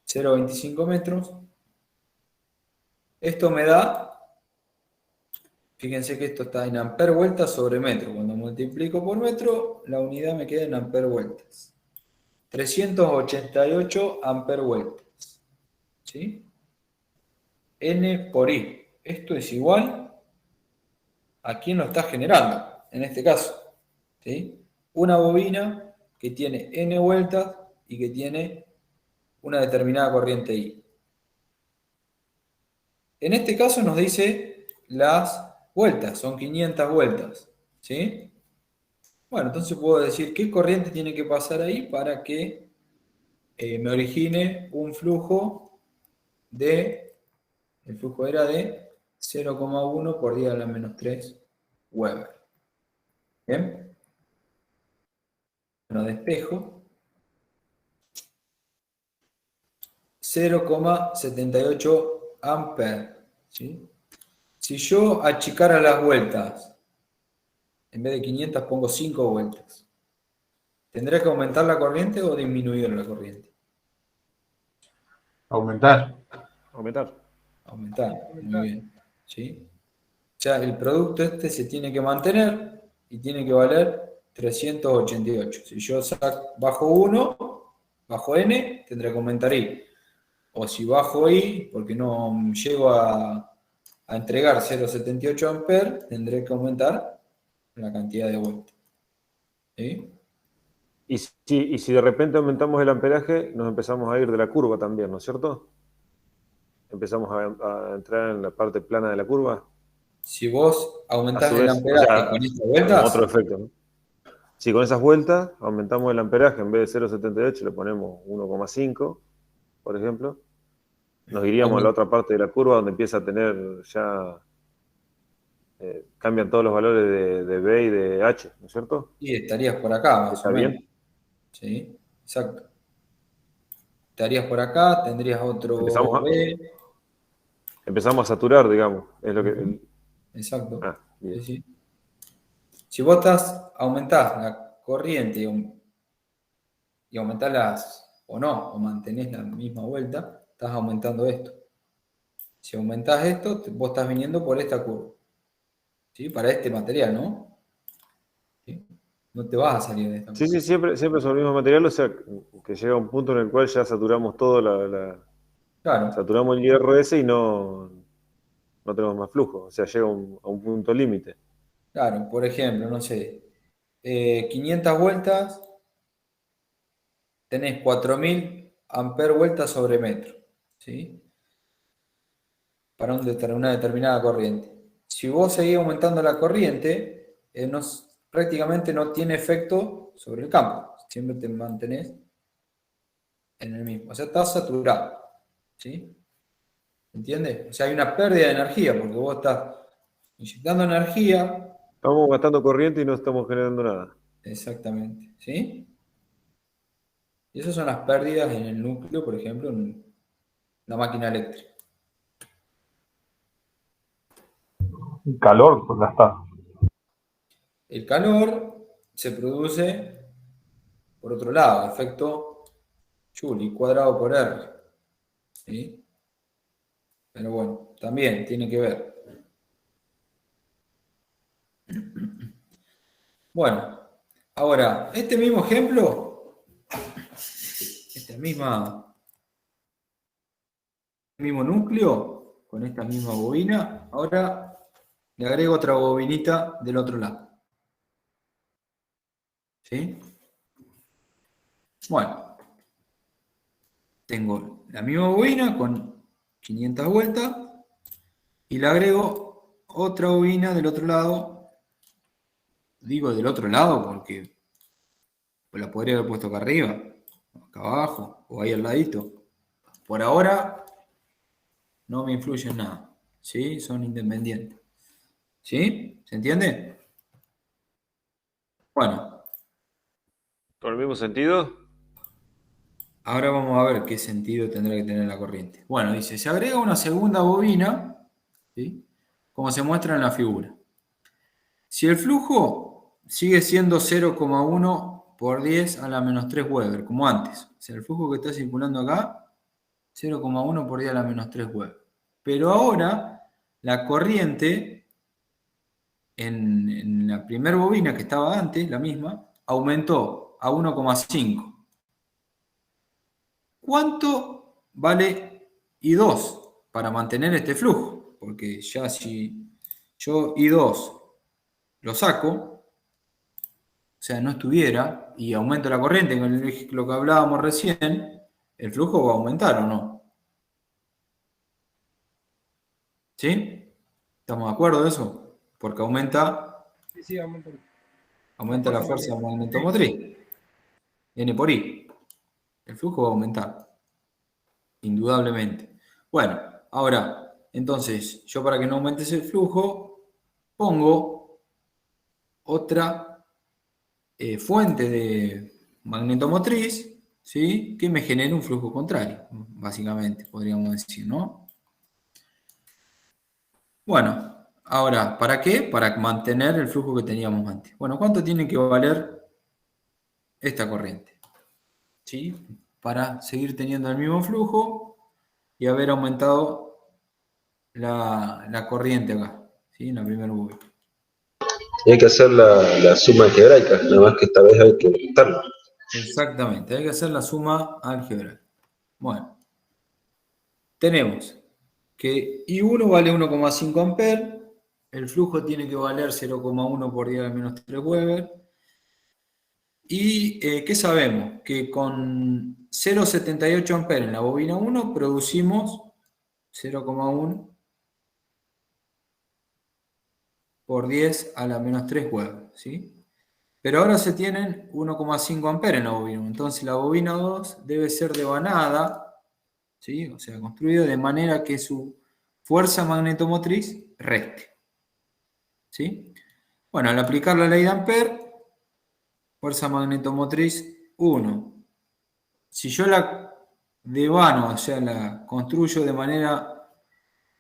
0,25 metros. Esto me da, fíjense que esto está en amper vueltas sobre metro. Cuando multiplico por metro, la unidad me queda en amper vueltas. 388 amper vueltas. ¿Sí? N por I. Esto es igual a quién lo está generando, en este caso. ¿Sí? Una bobina que tiene N vueltas y que tiene una determinada corriente I. En este caso nos dice las vueltas, son 500 vueltas. ¿Sí? Bueno, entonces puedo decir qué corriente tiene que pasar ahí para que me origine un flujo de, el flujo era de 0,1 por 10 a la menos 3 Weber. ¿Bien? Bueno, despejo. 0,78 amperes. ¿Sí? Si yo achicara las vueltas, en vez de 500 pongo 5 vueltas, ¿tendré que aumentar la corriente o disminuir la corriente? Aumentar. Aumentar. Aumentar, muy bien. ¿Sí? O sea, el producto este se tiene que mantener y tiene que valer 388. Si yo bajo 1, bajo N, tendré que aumentar I. O si bajo I, porque no llego a entregar 0,78 amperes, tendré que aumentar la cantidad de vueltas. ¿Sí? Y si de repente aumentamos el amperaje, nos empezamos a ir de la curva también, ¿no es cierto? Empezamos a entrar en la parte plana de la curva. Si vos aumentás A su el vez, amperaje o sea, con estas como vueltas, otro efecto, ¿no? Si con esas vueltas aumentamos el amperaje, en vez de 0,78 le ponemos 1,5, por ejemplo, nos iríamos a la otra parte de la curva donde empieza a tener ya, cambian todos los valores de B y de H, ¿no es cierto? y estarías por acá, más ¿Está o menos. bien? ¿Sí? Exacto. Estarías por acá, tendrías otro B. Empezamos a saturar, digamos. Es lo que, Exacto. Bien. Sí, sí. Si vos aumentás la corriente y aumentás o no, o mantenés la misma vuelta, estás aumentando esto. Si aumentás esto, vos estás viniendo por esta curva. ¿Sí? Para este material, ¿no? ¿Sí? No te vas a salir de esta curva. Sí, siempre sobre el mismo material, o sea, que llega un punto en el cual ya saturamos todo Claro. Saturamos el hierro ese y no tenemos más flujo, o sea, llega a un punto límite. Claro, por ejemplo, no sé, 500 vueltas, tenés 4000 amper vueltas sobre metro, ¿sí? Para una determinada corriente. Si vos seguís aumentando la corriente, prácticamente no tiene efecto sobre el campo, siempre te mantenés en el mismo, o sea, estás saturado, ¿sí? ¿Entiendes? O sea, hay una pérdida de energía, porque vos estás inyectando energía. Estamos gastando corriente y no estamos generando nada. Exactamente, ¿sí? Y esas son las pérdidas en el núcleo, por ejemplo, en la máquina eléctrica. Calor, pues ya está. El calor se produce por otro lado, efecto Joule cuadrado por R. ¿Sí? Pero bueno, también tiene que ver. Bueno, ahora, este mismo ejemplo, este mismo núcleo, con esta misma bobina, ahora le agrego otra bobinita del otro lado. ¿Sí? Bueno, tengo la misma bobina con 500 vueltas y le agrego otra bobina del otro lado. Digo del otro lado porque la podría haber puesto acá arriba, acá abajo o ahí al ladito. Por ahora no me influye en nada. ¿Sí? Son independientes. ¿Sí? ¿Se entiende? Bueno. ¿Con el mismo sentido? Ahora vamos a ver qué sentido tendrá que tener la corriente. Bueno, dice, se agrega una segunda bobina, ¿sí? Como se muestra en la figura. Si el flujo sigue siendo 0,1 por 10 a la menos 3 Weber, como antes. O sea, el flujo que está circulando acá, 0,1 por 10 a la menos 3 Weber. Pero ahora, la corriente en la primera bobina que estaba antes, la misma, aumentó a 1,5. ¿Cuánto vale I2 para mantener este flujo? Porque ya si yo I2 lo saco, o sea, no estuviera, y aumento la corriente, con lo que hablábamos recién, el flujo va a aumentar, ¿o no? ¿Sí? ¿Estamos de acuerdo de eso? Porque aumenta la fuerza magnetomotriz. N por I. El flujo va a aumentar. Indudablemente. Bueno, ahora, entonces, yo para que no aumente ese flujo, pongo otra fuente de magnetomotriz, ¿sí? Que me genere un flujo contrario, básicamente, podríamos decir, ¿no? Bueno, ahora, ¿para qué? Para mantener el flujo que teníamos antes. Bueno, ¿cuánto tiene que valer esta corriente? ¿Sí? Para seguir teniendo el mismo flujo y haber aumentado la corriente acá, ¿sí? En la primera bobina. Y hay que hacer la suma algebraica, nada más que esta vez hay que quitarlo. Exactamente, hay que hacer la suma álgebra. Bueno, tenemos que I1 vale 1,5 amperes, el flujo tiene que valer 0,1 por 10 a la menos 3 Weber. ¿Y qué sabemos? Que con 0,78 amperes en la bobina 1 producimos 0,1 por 10 a la menos 3 Weber, ¿sí? Pero ahora se tienen 1,5 amperes en la bobina 1, entonces la bobina 2 debe ser devanada, ¿sí? O sea, construida de manera que su fuerza magnetomotriz reste, ¿sí? Bueno, al aplicar la ley de Ampere, fuerza magnetomotriz 1. Si yo la devano, o sea, la construyo de manera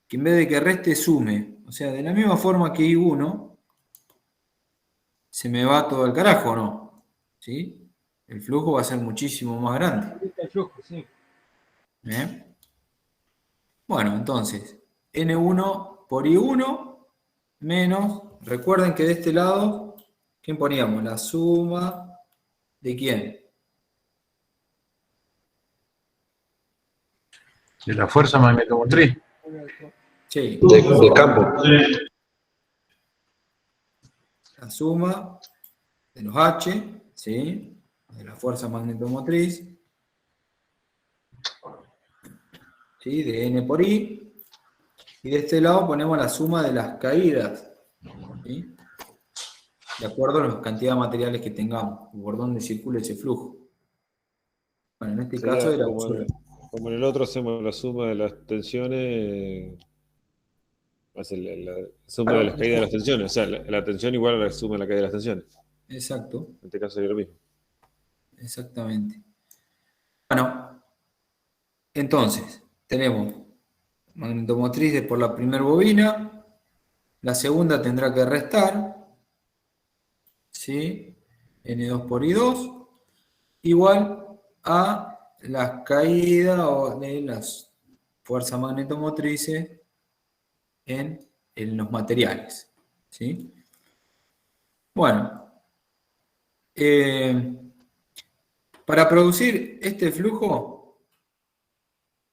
que en vez de que reste, sume, o sea, de la misma forma que I1, se me va todo el carajo, ¿no? ¿Sí? El flujo va a ser muchísimo más grande. El flujo, sí. ¿Bien? Bueno, entonces, N1 por I1 menos, recuerden que de este lado, ¿quién poníamos? La suma de quién? De la fuerza magnetomotriz. Sí. De campo. La suma de los H, ¿sí? De la fuerza magnetomotriz, ¿sí? De N por I. Y de este lado ponemos la suma de las caídas, ¿sí? De acuerdo a la cantidad de materiales que tengamos, por donde circula ese flujo. Bueno, en este caso era como en el otro hacemos la suma de las tensiones, la suma de las caídas de las tensiones, o sea, la tensión igual a la suma de la caída de las tensiones. Exacto. En este caso sería lo mismo. Exactamente. Bueno, entonces, tenemos magnetomotriz por la primera bobina, la segunda tendrá que restar, ¿sí? N2 por I2, igual a las caídas o de las fuerzas magnetomotrices en los materiales. ¿Sí? Bueno, para producir este flujo,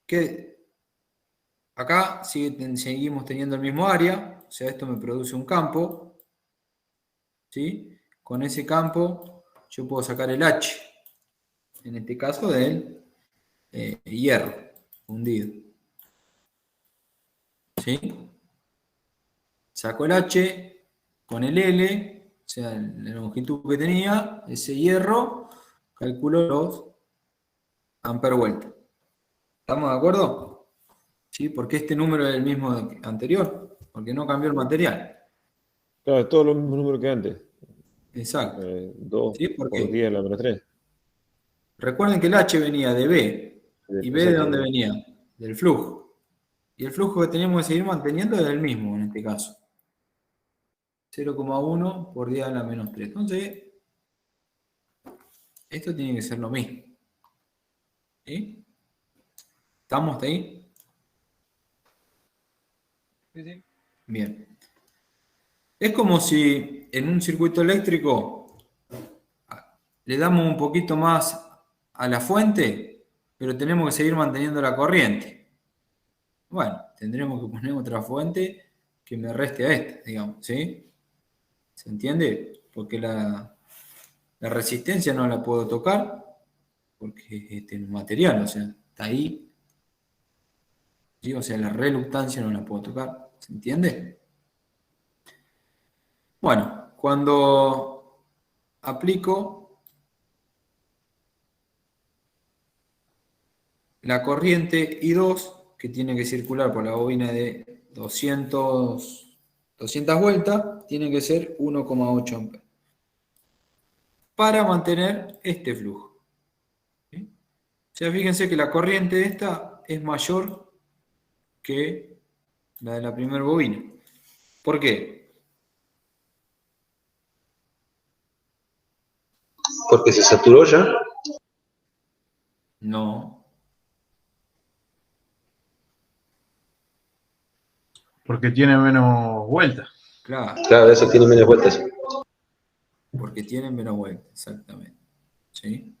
que acá seguimos teniendo el mismo área, o sea, esto me produce un campo, ¿sí? Con ese campo yo puedo sacar el H, en este caso del hierro fundido, ¿sí? Saco el H con el L, o sea, la longitud que tenía, ese hierro, calculo los amperes vuelta. ¿Estamos de acuerdo? ¿Sí? Porque este número es el mismo anterior, porque no cambió el material. Claro, es todo lo mismo número que antes. Exacto. 2 ¿Sí? por Porque 10 a la menos 3. recuerden que el H venía de B. ¿Y B de dónde venía? Del flujo. Y el flujo que teníamos que seguir manteniendo es el mismo en este caso. 0,1 por 10 a la menos 3. Entonces, esto tiene que ser lo mismo. ¿Sí? ¿Estamos ahí? Sí, sí. Bien. Es como si en un circuito eléctrico le damos un poquito más a la fuente, pero tenemos que seguir manteniendo la corriente. Bueno, tendremos que poner otra fuente que me reste a esta, digamos, ¿sí? ¿Se entiende? Porque la resistencia no la puedo tocar, porque este es un material, o sea, está ahí. ¿Sí? O sea, la reluctancia no la puedo tocar. ¿Se entiende? Bueno, cuando aplico la corriente I2, que tiene que circular por la bobina de 200 vueltas, tiene que ser 1,8 amperes. Para mantener este flujo. ¿Sí? O sea, fíjense que la corriente de esta es mayor que la de la primera bobina. ¿Por qué? Porque se saturó ya. No. Porque tiene menos vueltas. Claro. Claro, eso tiene menos vueltas. Porque tienen menos vueltas, exactamente. ¿Sí?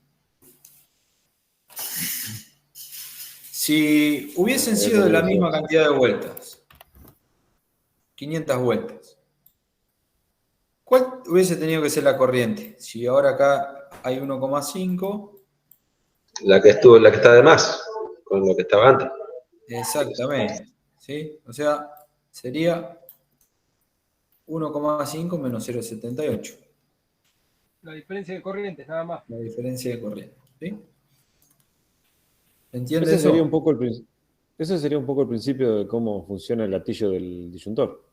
Si hubiesen sido de la misma cantidad de vueltas, 500 vueltas, ¿cuál hubiese tenido que ser la corriente? Si ahora acá hay 1,5. La que está de más, con lo que estaba antes. Exactamente. ¿Sí? O sea, sería 1,5 menos 0,78. La diferencia de corrientes, nada más. La diferencia de corriente. ¿Sí? ¿Entiendes Ese eso? sería un poco ese sería un poco el principio de cómo funciona el gatillo del disyuntor.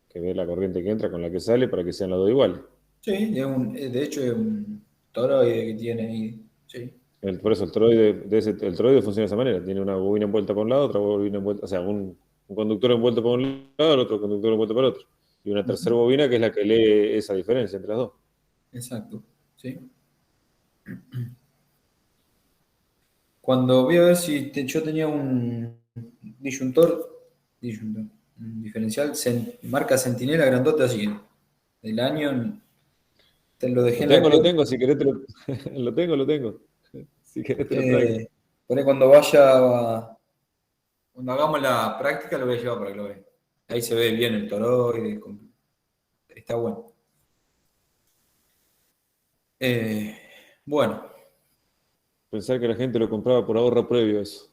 Que ve la corriente que entra con la que sale para que sean las dos iguales. Sí, de hecho es un toroide que tiene ahí. Sí. Por eso el toroide funciona de esa manera. Tiene una bobina envuelta por un lado, otra bobina envuelta, o sea, un conductor envuelto por un lado, el otro conductor envuelto por otro. Y una tercera bobina que es la que lee esa diferencia entre las dos. Exacto. ¿Sí? Cuando voy a ver si yo tenía un un diferencial, marca Centinela grandote así, del año, te lo dejé en la Lo tengo, si querés lo tengo. Si querés te lo traigo. Por ahí cuando hagamos la práctica lo voy a llevar para que lo vean. Ahí se ve bien el toroide, está bueno. Bueno. Pensar que la gente lo compraba por ahorro previo eso.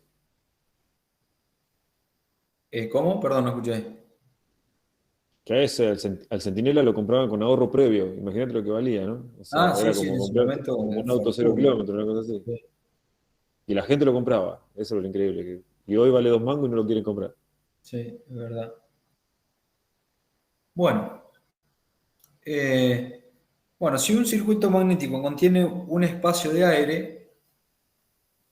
¿Cómo? Perdón, no escuché. Que a ese, al Centinela lo compraban con ahorro previo. Imagínate lo que valía, ¿no? O sea, Sí, era sí, como en su comprar momento como un una auto 0 fortuna. kilómetros, una cosa así. Sí. Y la gente lo compraba. Eso es lo increíble. Y hoy vale 2 mangos y no lo quieren comprar. Sí, es verdad. Bueno. Bueno, si un circuito magnético contiene un espacio de aire,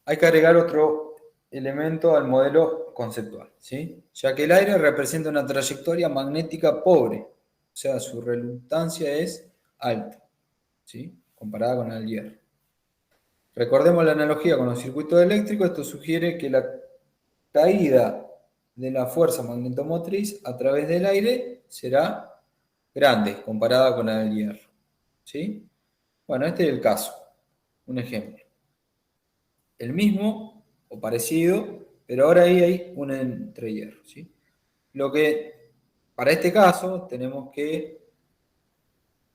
hay que agregar otro elemento al modelo conceptual, ¿sí? Ya que el aire representa una trayectoria magnética pobre, o sea, su reluctancia es alta, ¿sí? comparada con la del hierro. Recordemos la analogía con los circuitos eléctricos. Esto sugiere que la caída de la fuerza magnetomotriz a través del aire será grande comparada con la del hierro. ¿Sí? Bueno, este es el caso. Un ejemplo. El mismo o parecido, pero ahora ahí hay un entrehierro. ¿Sí? Lo que, para este caso, tenemos que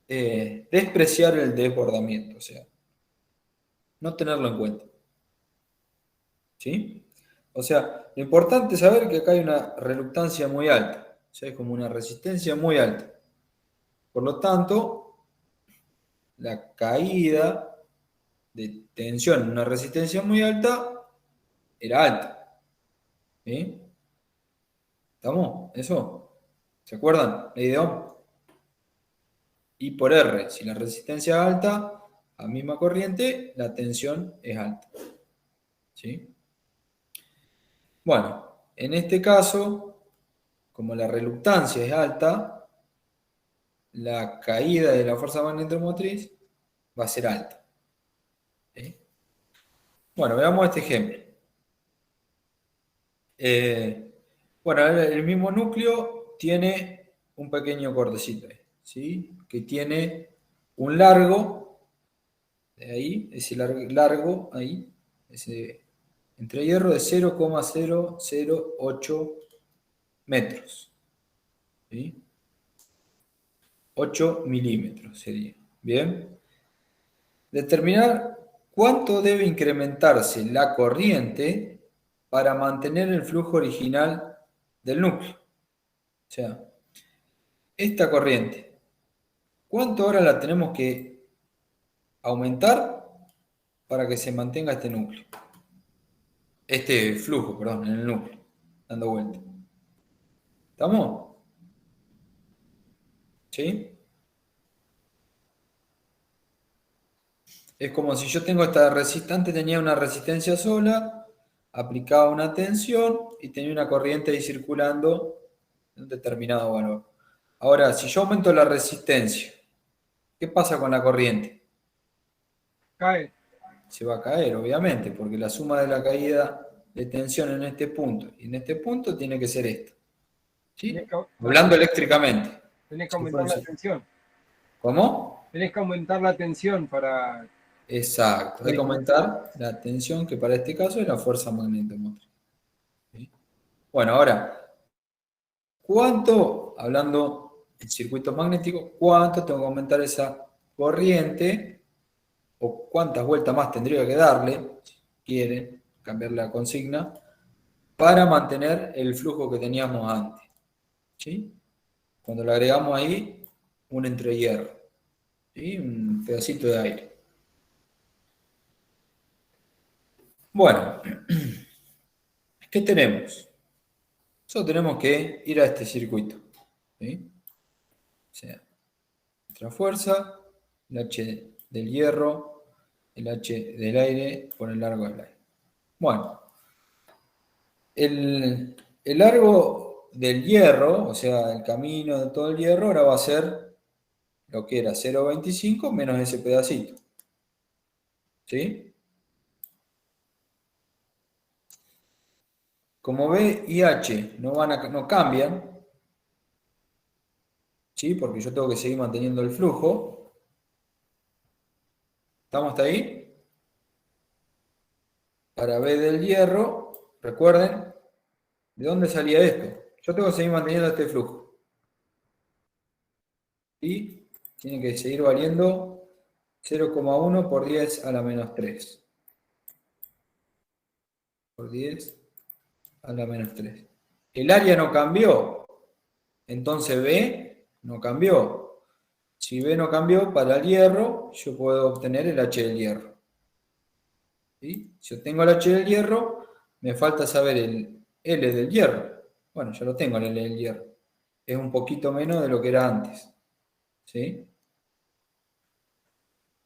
despreciar el desbordamiento, o sea, no tenerlo en cuenta. ¿Sí? O sea, lo importante es saber que acá hay una reluctancia muy alta, o sea, es como una resistencia muy alta. Por lo tanto, la caída de tensión en una resistencia muy alta era alta. ¿Sí? ¿Estamos? ¿Eso? ¿Se acuerdan? Ley de Ohm. I por R. Si la resistencia es alta, a misma corriente, la tensión es alta. ¿Sí? Bueno, en este caso, como la reluctancia es alta, la caída de la fuerza magnetomotriz va a ser alta. ¿Sí? Bueno, veamos este ejemplo. Bueno, el mismo núcleo tiene un pequeño cortecito, ¿sí? Que tiene un largo, de ahí, ese largo ahí, ese entrehierro de 0,008 metros. ¿Sí? 8 milímetros sería. Bien. Determinar cuánto debe incrementarse la corriente para mantener el flujo original del núcleo. O sea, esta corriente, ¿cuánto ahora la tenemos que aumentar para que se mantenga este núcleo? Este flujo, perdón, en el núcleo, dando vuelta. ¿Estamos? ¿Sí? Es como si yo tengo esta resistente, tenía una resistencia sola, aplicaba una tensión y tenía una corriente ahí circulando en un determinado valor. Ahora, si yo aumento la resistencia, ¿qué pasa con la corriente? Cae. Se va a caer, obviamente, porque la suma de la caída de tensión en este punto y en este punto tiene que ser esta. ¿Sí? Hablando eléctricamente. Tenés que aumentar la tensión. ¿Cómo? Tenés que aumentar la tensión para... Exacto, hay que aumentar la tensión, que para este caso es la fuerza magnetomotriz. ¿Sí? Bueno, ahora, ¿cuánto, hablando en circuitos magnéticos, cuánto tengo que aumentar esa corriente o cuántas vueltas más tendría que darle, si quieren cambiar la consigna, para mantener el flujo que teníamos antes? ¿Sí? Cuando le agregamos ahí un entrehierro, ¿sí? Un pedacito de aire. Bueno, ¿qué tenemos? Solo tenemos que ir a este circuito. ¿Sí? O sea, nuestra fuerza, el H del hierro, el H del aire por el largo del aire. Bueno, el largo del hierro, o sea, el camino de todo el hierro, ahora va a ser lo que era 0,25 menos ese pedacito. ¿Sí? Como B y H no cambian, ¿sí? Porque yo tengo que seguir manteniendo el flujo. ¿Estamos hasta ahí? Para B del hierro, recuerden, ¿de dónde salía esto? Yo tengo que seguir manteniendo este flujo. Y tiene que seguir valiendo 0,1 por 10 a la menos 3. Por 10 a la menos 3. El área no cambió, entonces B no cambió. Si B no cambió para el hierro, yo puedo obtener el H del hierro. ¿Sí? Si yo tengo el H del hierro, me falta saber el L del hierro. Bueno, ya lo tengo el L del hierro. Es un poquito menos de lo que era antes. ¿Sí?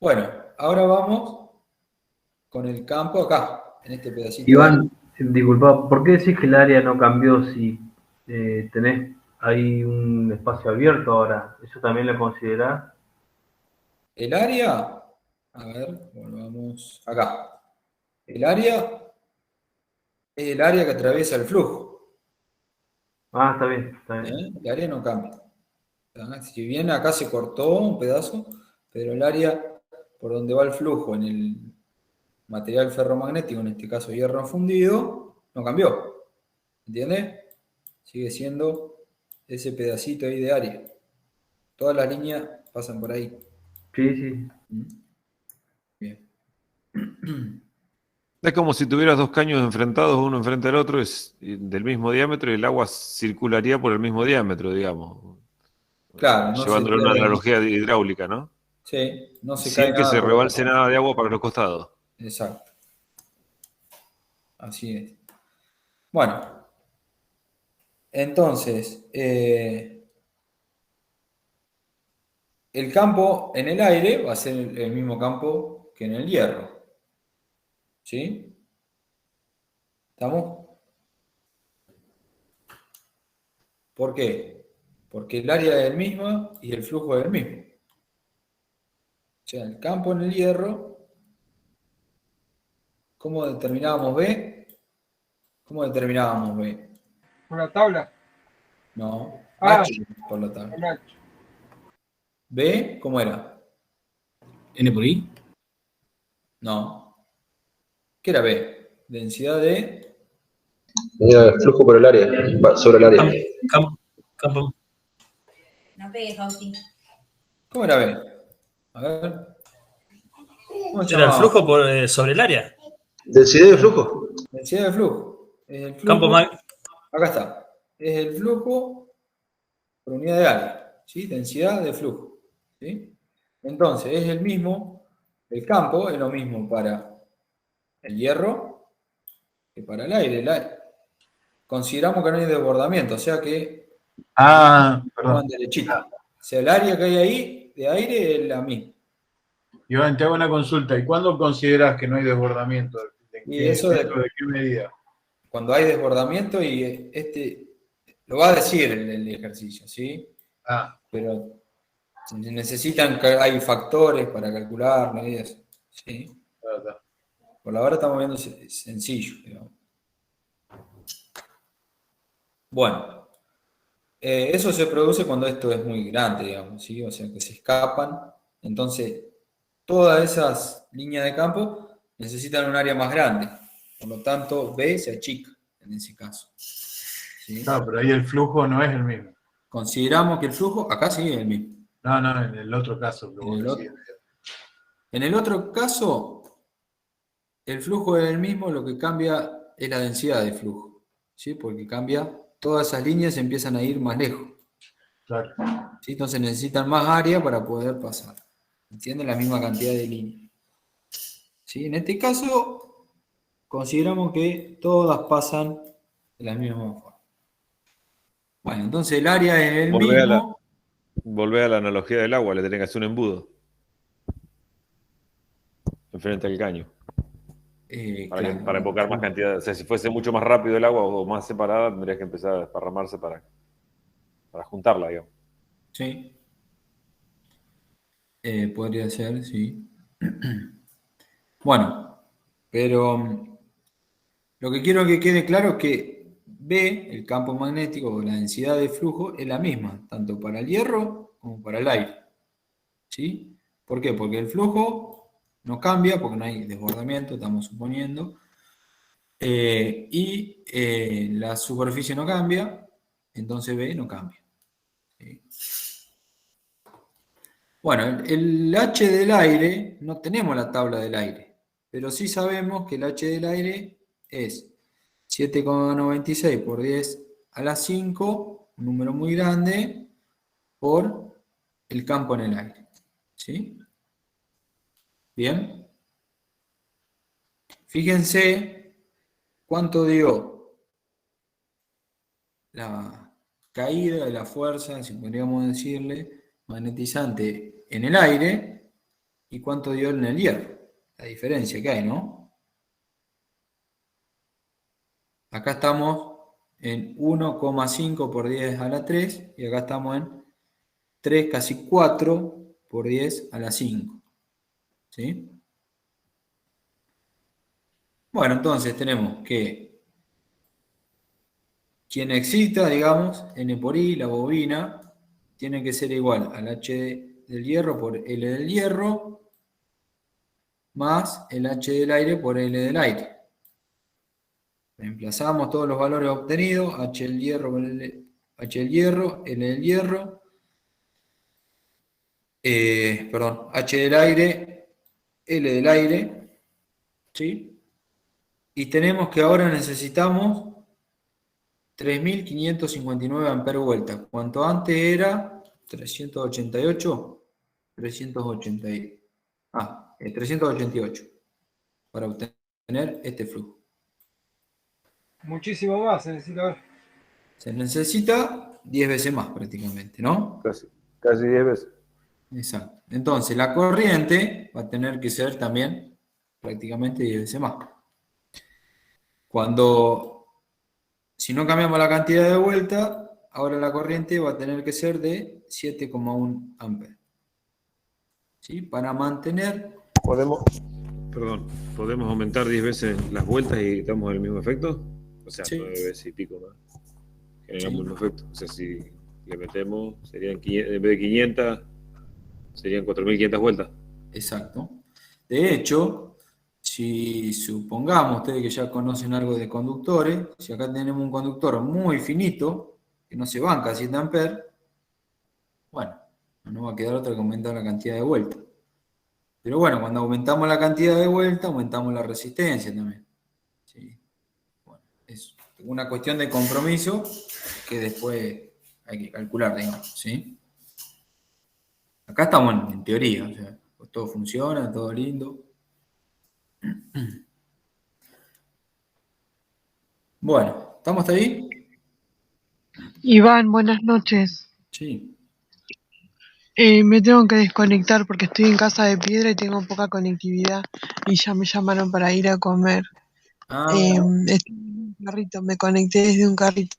Bueno, ahora vamos con el campo acá, en este pedacito. Iván, disculpa, ¿por qué decís que el área no cambió si tenés ahí un espacio abierto ahora? ¿Eso también lo considerás? El área, A ver, volvamos acá. El área es el área que atraviesa el flujo. Ah, está bien, está bien. El área no cambia. Si bien acá se cortó un pedazo, pero el área por donde va el flujo en el material ferromagnético, en este caso hierro fundido, no cambió. ¿Entiendes? Sigue siendo ese pedacito ahí de área. Todas las líneas pasan por ahí. Sí, sí. Bien. Es como si tuvieras dos caños enfrentados, uno enfrente del otro, es del mismo diámetro y el agua circularía por el mismo diámetro, digamos. Claro, no se Llevándolo a una pierde. analogía hidráulica, ¿no? Sí, no se cae Sin que nada se por rebalse acá. nada de agua para los costados. Exacto. Así es. Bueno, entonces, el campo en el aire va a ser el mismo campo que en el hierro. ¿Sí? ¿Estamos? ¿Por qué? Porque el área es el mismo y el flujo es el mismo. O sea, el campo en el hierro, ¿cómo determinábamos B? ¿Cómo determinábamos B? Una tabla. No, Ah, H por la tabla. un H. B, ¿cómo era? N por I. No. ¿Qué era B? Densidad de... Flujo por el área, sobre el área. Campo. No pegues, Fausti. ¿Cómo era B? A ver. ¿Cómo se ¿Era el llamaba? flujo sobre el área? ¿Densidad de flujo? Densidad de flujo. Es el flujo. Campo Acá está. Es el flujo por unidad de área. ¿Sí? Densidad de flujo. ¿Sí? Entonces, es el mismo. El campo es lo mismo para el hierro que para el aire. Consideramos que no hay desbordamiento, o sea que van Perdón. derechito. O sea, el área que hay ahí de aire es la misma. Iván, te hago una consulta. ¿Y cuándo consideras que no hay desbordamiento? Y eso ¿Dentro de qué medida? cuando hay desbordamiento, y lo va a decir el ejercicio, ¿sí? Pero hay factores para calcularlo y eso, ¿sí? Por ahora estamos viendo sencillo, digamos. Bueno, eso se produce cuando esto es muy grande, digamos, ¿sí? O sea, que se escapan. Entonces, todas esas líneas de campo necesitan un área más grande. Por lo tanto, B se achica en ese caso. ¿Sí? No, pero ahí el flujo no es el mismo. Consideramos que el flujo, acá sí es el mismo. No, en el otro caso. En el otro caso, el flujo es el mismo, lo que cambia es la densidad de flujo. ¿Sí? Porque cambia, todas esas líneas empiezan a ir más lejos. Claro. ¿Sí? Entonces necesitan más área para poder pasar. ¿Entienden? La misma cantidad de líneas. ¿Sí? En este caso, consideramos que todas pasan de la misma forma. Bueno, entonces el área es el mismo. Volvé a la analogía del agua, le tenés que hacer un embudo. Enfrente al caño. Claro. Para invocar más cantidad. O sea, si fuese mucho más rápido el agua o más separada, tendrías que empezar a desparramarse para juntarla, digamos. Sí. Podría ser, sí. Bueno, pero lo que quiero que quede claro es que B, el campo magnético o la densidad de flujo, es la misma, tanto para el hierro como para el aire. ¿Sí? ¿Por qué? Porque el flujo no cambia, porque no hay desbordamiento, estamos suponiendo, y la superficie no cambia, entonces B no cambia. ¿Sí? Bueno, el H del aire, no tenemos la tabla del aire, pero sí sabemos que el H del aire es 7,96 por 10 a la 5, un número muy grande, por el campo en el aire. ¿Sí? Bien. Fíjense cuánto dio la caída de la fuerza, si podríamos decirle, magnetizante en el aire y cuánto dio en el hierro. La diferencia que hay, ¿no? Acá estamos en 1,5 por 10 a la 3 y acá estamos en 3, casi 4 por 10 a la 5. ¿Sí? Bueno, entonces tenemos que quien excita, digamos, N por I, la bobina, tiene que ser igual al H del hierro por L del hierro, más el H del aire por L del aire. Reemplazamos todos los valores obtenidos, H del hierro por H del hierro, L del hierro, H del aire, L del aire, ¿sí? Y tenemos que ahora necesitamos 3.559 amperes vuelta. Cuanto antes era 388, 388 para obtener este flujo. Muchísimo más se necesita ver. Se necesita 10 veces más prácticamente, ¿no? Casi 10 veces. Exacto. Entonces la corriente va a tener que ser también prácticamente 10 veces más. Si no cambiamos la cantidad de vuelta, ahora la corriente va a tener que ser de 7,1 amperes. ¿Sí? Para mantener... ¿Podemos aumentar 10 veces las vueltas y damos el mismo efecto? O sea, Sí. 9 veces y pico más. Generamos Sí. el mismo efecto. O sea, si le metemos, serían 500, en vez de 500, serían 4.500 vueltas. Exacto. De hecho, si supongamos ustedes que ya conocen algo de conductores, si acá tenemos un conductor muy finito, que no se banca 7 amperes, bueno, no nos va a quedar otra que aumentar la cantidad de vueltas. Pero bueno, cuando aumentamos la cantidad de vueltas, aumentamos la resistencia también. ¿Sí? Bueno, es una cuestión de compromiso que después hay que calcular, digamos, ¿sí? Acá estamos en teoría, o sea, pues todo funciona, todo lindo. Bueno, ¿estamos hasta ahí? Iván, buenas noches. Sí. Me tengo que desconectar porque estoy en Casa de Piedra y tengo poca conectividad y ya me llamaron para ir a comer. Estoy en un carrito, me conecté desde un carrito,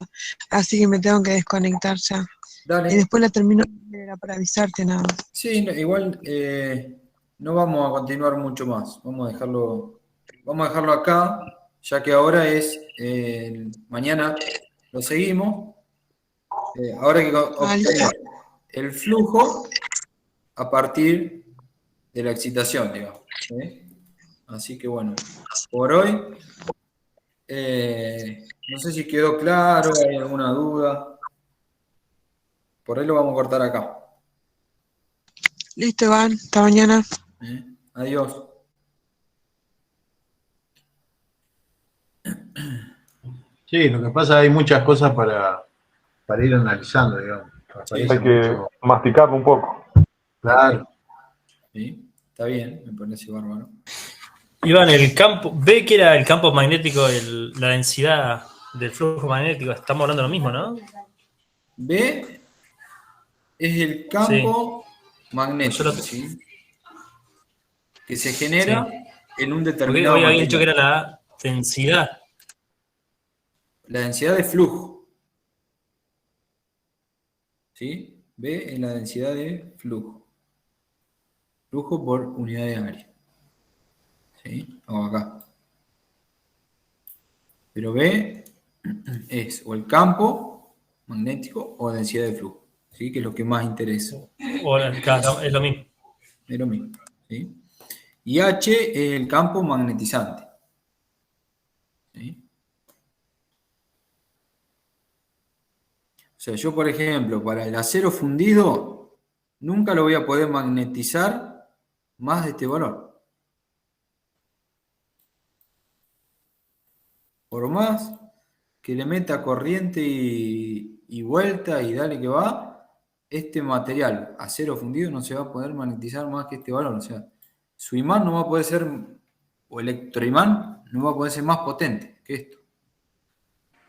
así que me tengo que desconectar ya. Dale. Y después la termino, era para avisarte nada más. Sí, igual no vamos a continuar mucho más. Vamos a dejarlo acá, ya que ahora mañana lo seguimos. Ahora hay que obtener el flujo a partir de la excitación, digamos. ¿Sí? Así que bueno, por hoy, no sé si quedó claro, hay alguna duda. Por ahí lo vamos a cortar acá. Listo, Iván, hasta mañana. Adiós. Sí, lo que pasa es que hay muchas cosas para ir analizando, digamos. Hay que masticarlo un poco. Claro. Sí, está bien, me parece bárbaro. Iván, el campo, ve que era el campo magnético, la densidad del flujo magnético, estamos hablando de lo mismo, ¿no? B es el campo magnético, ¿sí? Que se genera en un determinado Porque hoy había dicho que material. era la densidad. La densidad de flujo. ¿Sí? B es la densidad de flujo. Flujo por unidad de área. ¿Sí? O acá. Pero B es o el campo magnético o densidad de flujo. ¿Sí? Que es lo que más interesa. Claro, es lo mismo. Es lo mismo. ¿Sí? Y H es el campo magnetizante. ¿Sí? O sea, yo, por ejemplo, para el acero fundido, nunca lo voy a poder magnetizar más de este valor. Por más que le meta corriente y vuelta y dale que va, este material, acero fundido, no se va a poder magnetizar más que este valor. O sea, su imán no va a poder ser, o electroimán, no va a poder ser más potente que esto.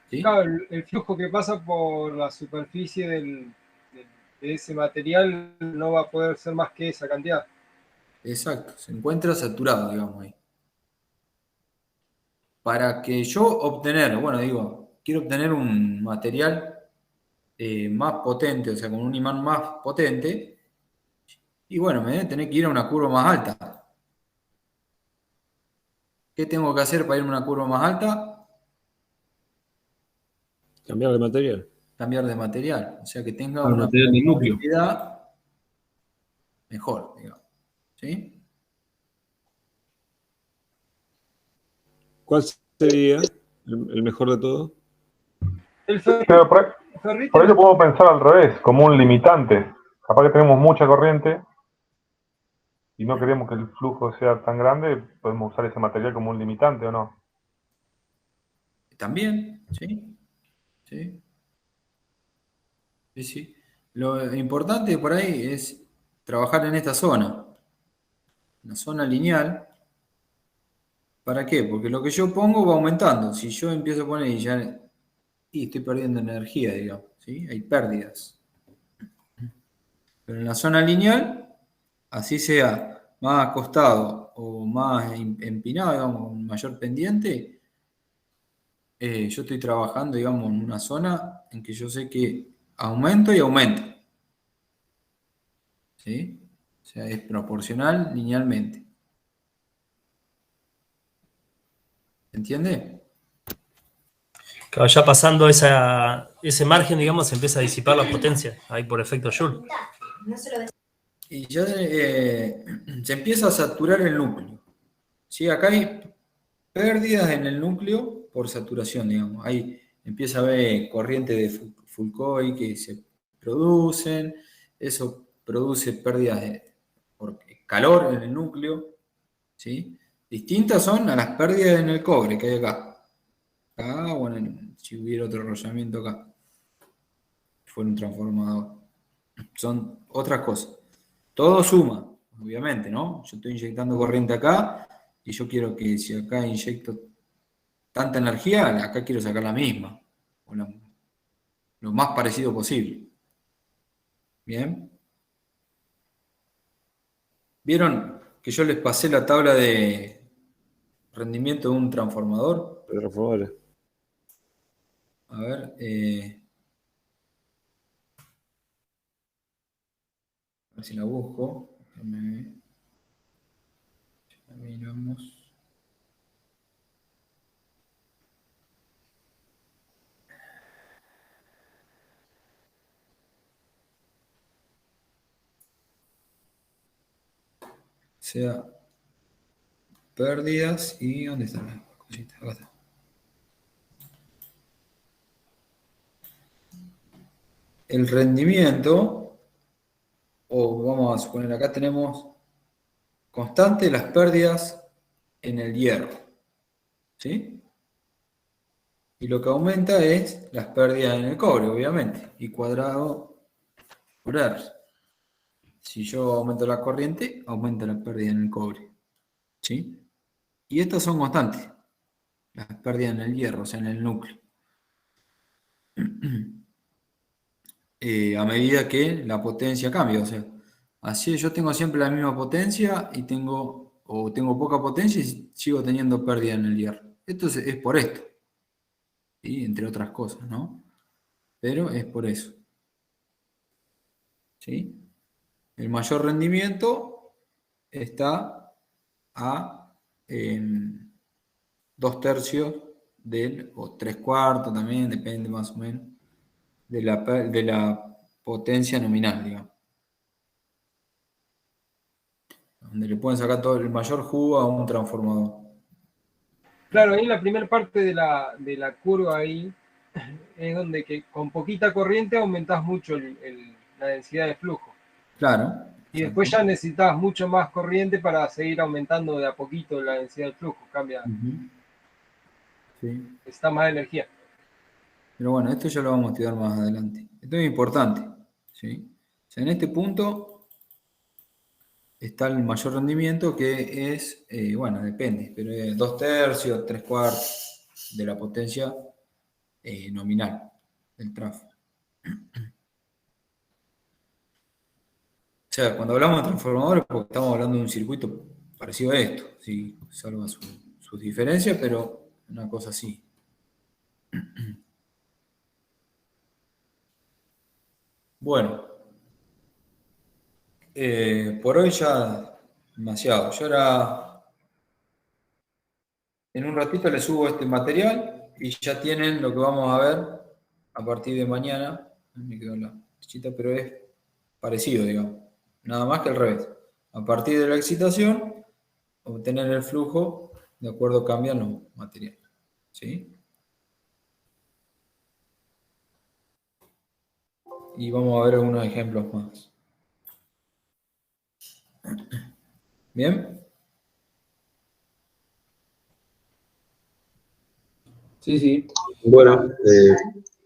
¿Sí? Claro, el flujo que pasa por la superficie de ese material no va a poder ser más que esa cantidad. Exacto, se encuentra saturado, digamos ahí. Para que yo quiero obtener un material más potente, o sea, con un imán más potente, y bueno, me voy a tener que ir a una curva más alta. ¿Qué tengo que hacer para irme a una curva más alta? Cambiar de material. Cambiar de material. O sea, que tenga Al una material del núcleo. permeabilidad mejor, digamos. ¿Sí? ¿Cuál sería el mejor de todo? Pero por ahí lo podemos pensar al revés, como un limitante. Capaz que tenemos mucha corriente y no queremos que el flujo sea tan grande, podemos usar ese material como un limitante, ¿o no? También, ¿sí? Sí. Sí, sí. Lo importante por ahí es trabajar en esta zona, una zona lineal. ¿Para qué? Porque lo que yo pongo va aumentando. Si yo empiezo a poner y estoy perdiendo energía, digamos, ¿sí? Hay pérdidas. Pero en la zona lineal, así sea más acostado o más empinado, digamos, con mayor pendiente, yo estoy trabajando, digamos, en una zona en que yo sé que aumento y aumento. ¿Sí? O sea, es proporcional linealmente. ¿Entiende? Claro, ya pasando ese margen, digamos, se empieza a disipar la potencia, ahí por efecto Joule. Y ya se empieza a saturar el núcleo. ¿Sí? Acá hay pérdidas en el núcleo por saturación, digamos. Ahí empieza a haber corrientes de Foucault que se producen, eso produce pérdidas por calor en el núcleo, ¿sí? Distintas son a las pérdidas en el cobre que hay acá. Acá, bueno, si hubiera otro enrollamiento acá, fuera un transformador. Son otras cosas. Todo suma, obviamente, ¿no? Yo estoy inyectando corriente acá y yo quiero que si acá inyecto tanta energía, acá quiero sacar la misma, o lo más parecido posible. Bien. ¿Vieron que yo les pasé la tabla de rendimiento de un transformador? De transformadores. A ver, a ver si la busco. Déjame, ya miramos. O sea, pérdidas y ¿dónde están las cositas? Acá está. El rendimiento, o vamos a suponer acá tenemos constante las pérdidas en el hierro, ¿sí? Y lo que aumenta es las pérdidas en el cobre, obviamente, y cuadrado por R. Si yo aumento la corriente, aumenta la pérdida en el cobre, ¿sí? Y estas son constantes, las pérdidas en el hierro, o sea, en el núcleo. A medida que la potencia cambia, o sea, así yo tengo siempre la misma potencia y tengo poca potencia y sigo teniendo pérdida en el hierro. Esto es por esto, ¿sí? Entre otras cosas, ¿no? Pero es por eso, ¿sí? El mayor rendimiento está a 2/3 o 3/4 también, depende más o menos, de la potencia nominal, digamos. Donde le pueden sacar todo el mayor jugo a un transformador. Claro, ahí en la primera parte de la curva ahí es donde que con poquita corriente aumentás mucho la densidad de flujo. Claro. Y después ya necesitas mucho más corriente para seguir aumentando de a poquito la densidad del flujo, cambia. Sí. Necesita más energía. Pero bueno, esto ya lo vamos a estudiar más adelante. Esto es importante, ¿sí? O sea, en este punto está el mayor rendimiento que es, bueno, depende, pero es 2/3, 3/4 de la potencia nominal del trafo. O sea, cuando hablamos de transformadores, porque estamos hablando de un circuito parecido a esto, ¿sí? Salva sus diferencias, pero una cosa así. Bueno, por hoy ya demasiado. Yo ahora en un ratito les subo este material y ya tienen lo que vamos a ver a partir de mañana. Me quedó la flechita, pero es parecido, digamos. Nada más que al revés. A partir de la excitación, obtener el flujo de acuerdo cambian los materiales. ¿Sí? Y vamos a ver algunos ejemplos más. ¿Bien? Sí, sí. Bueno,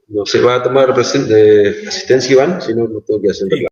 no se va a tomar asistencia, Iván, si no, no tengo que hacer.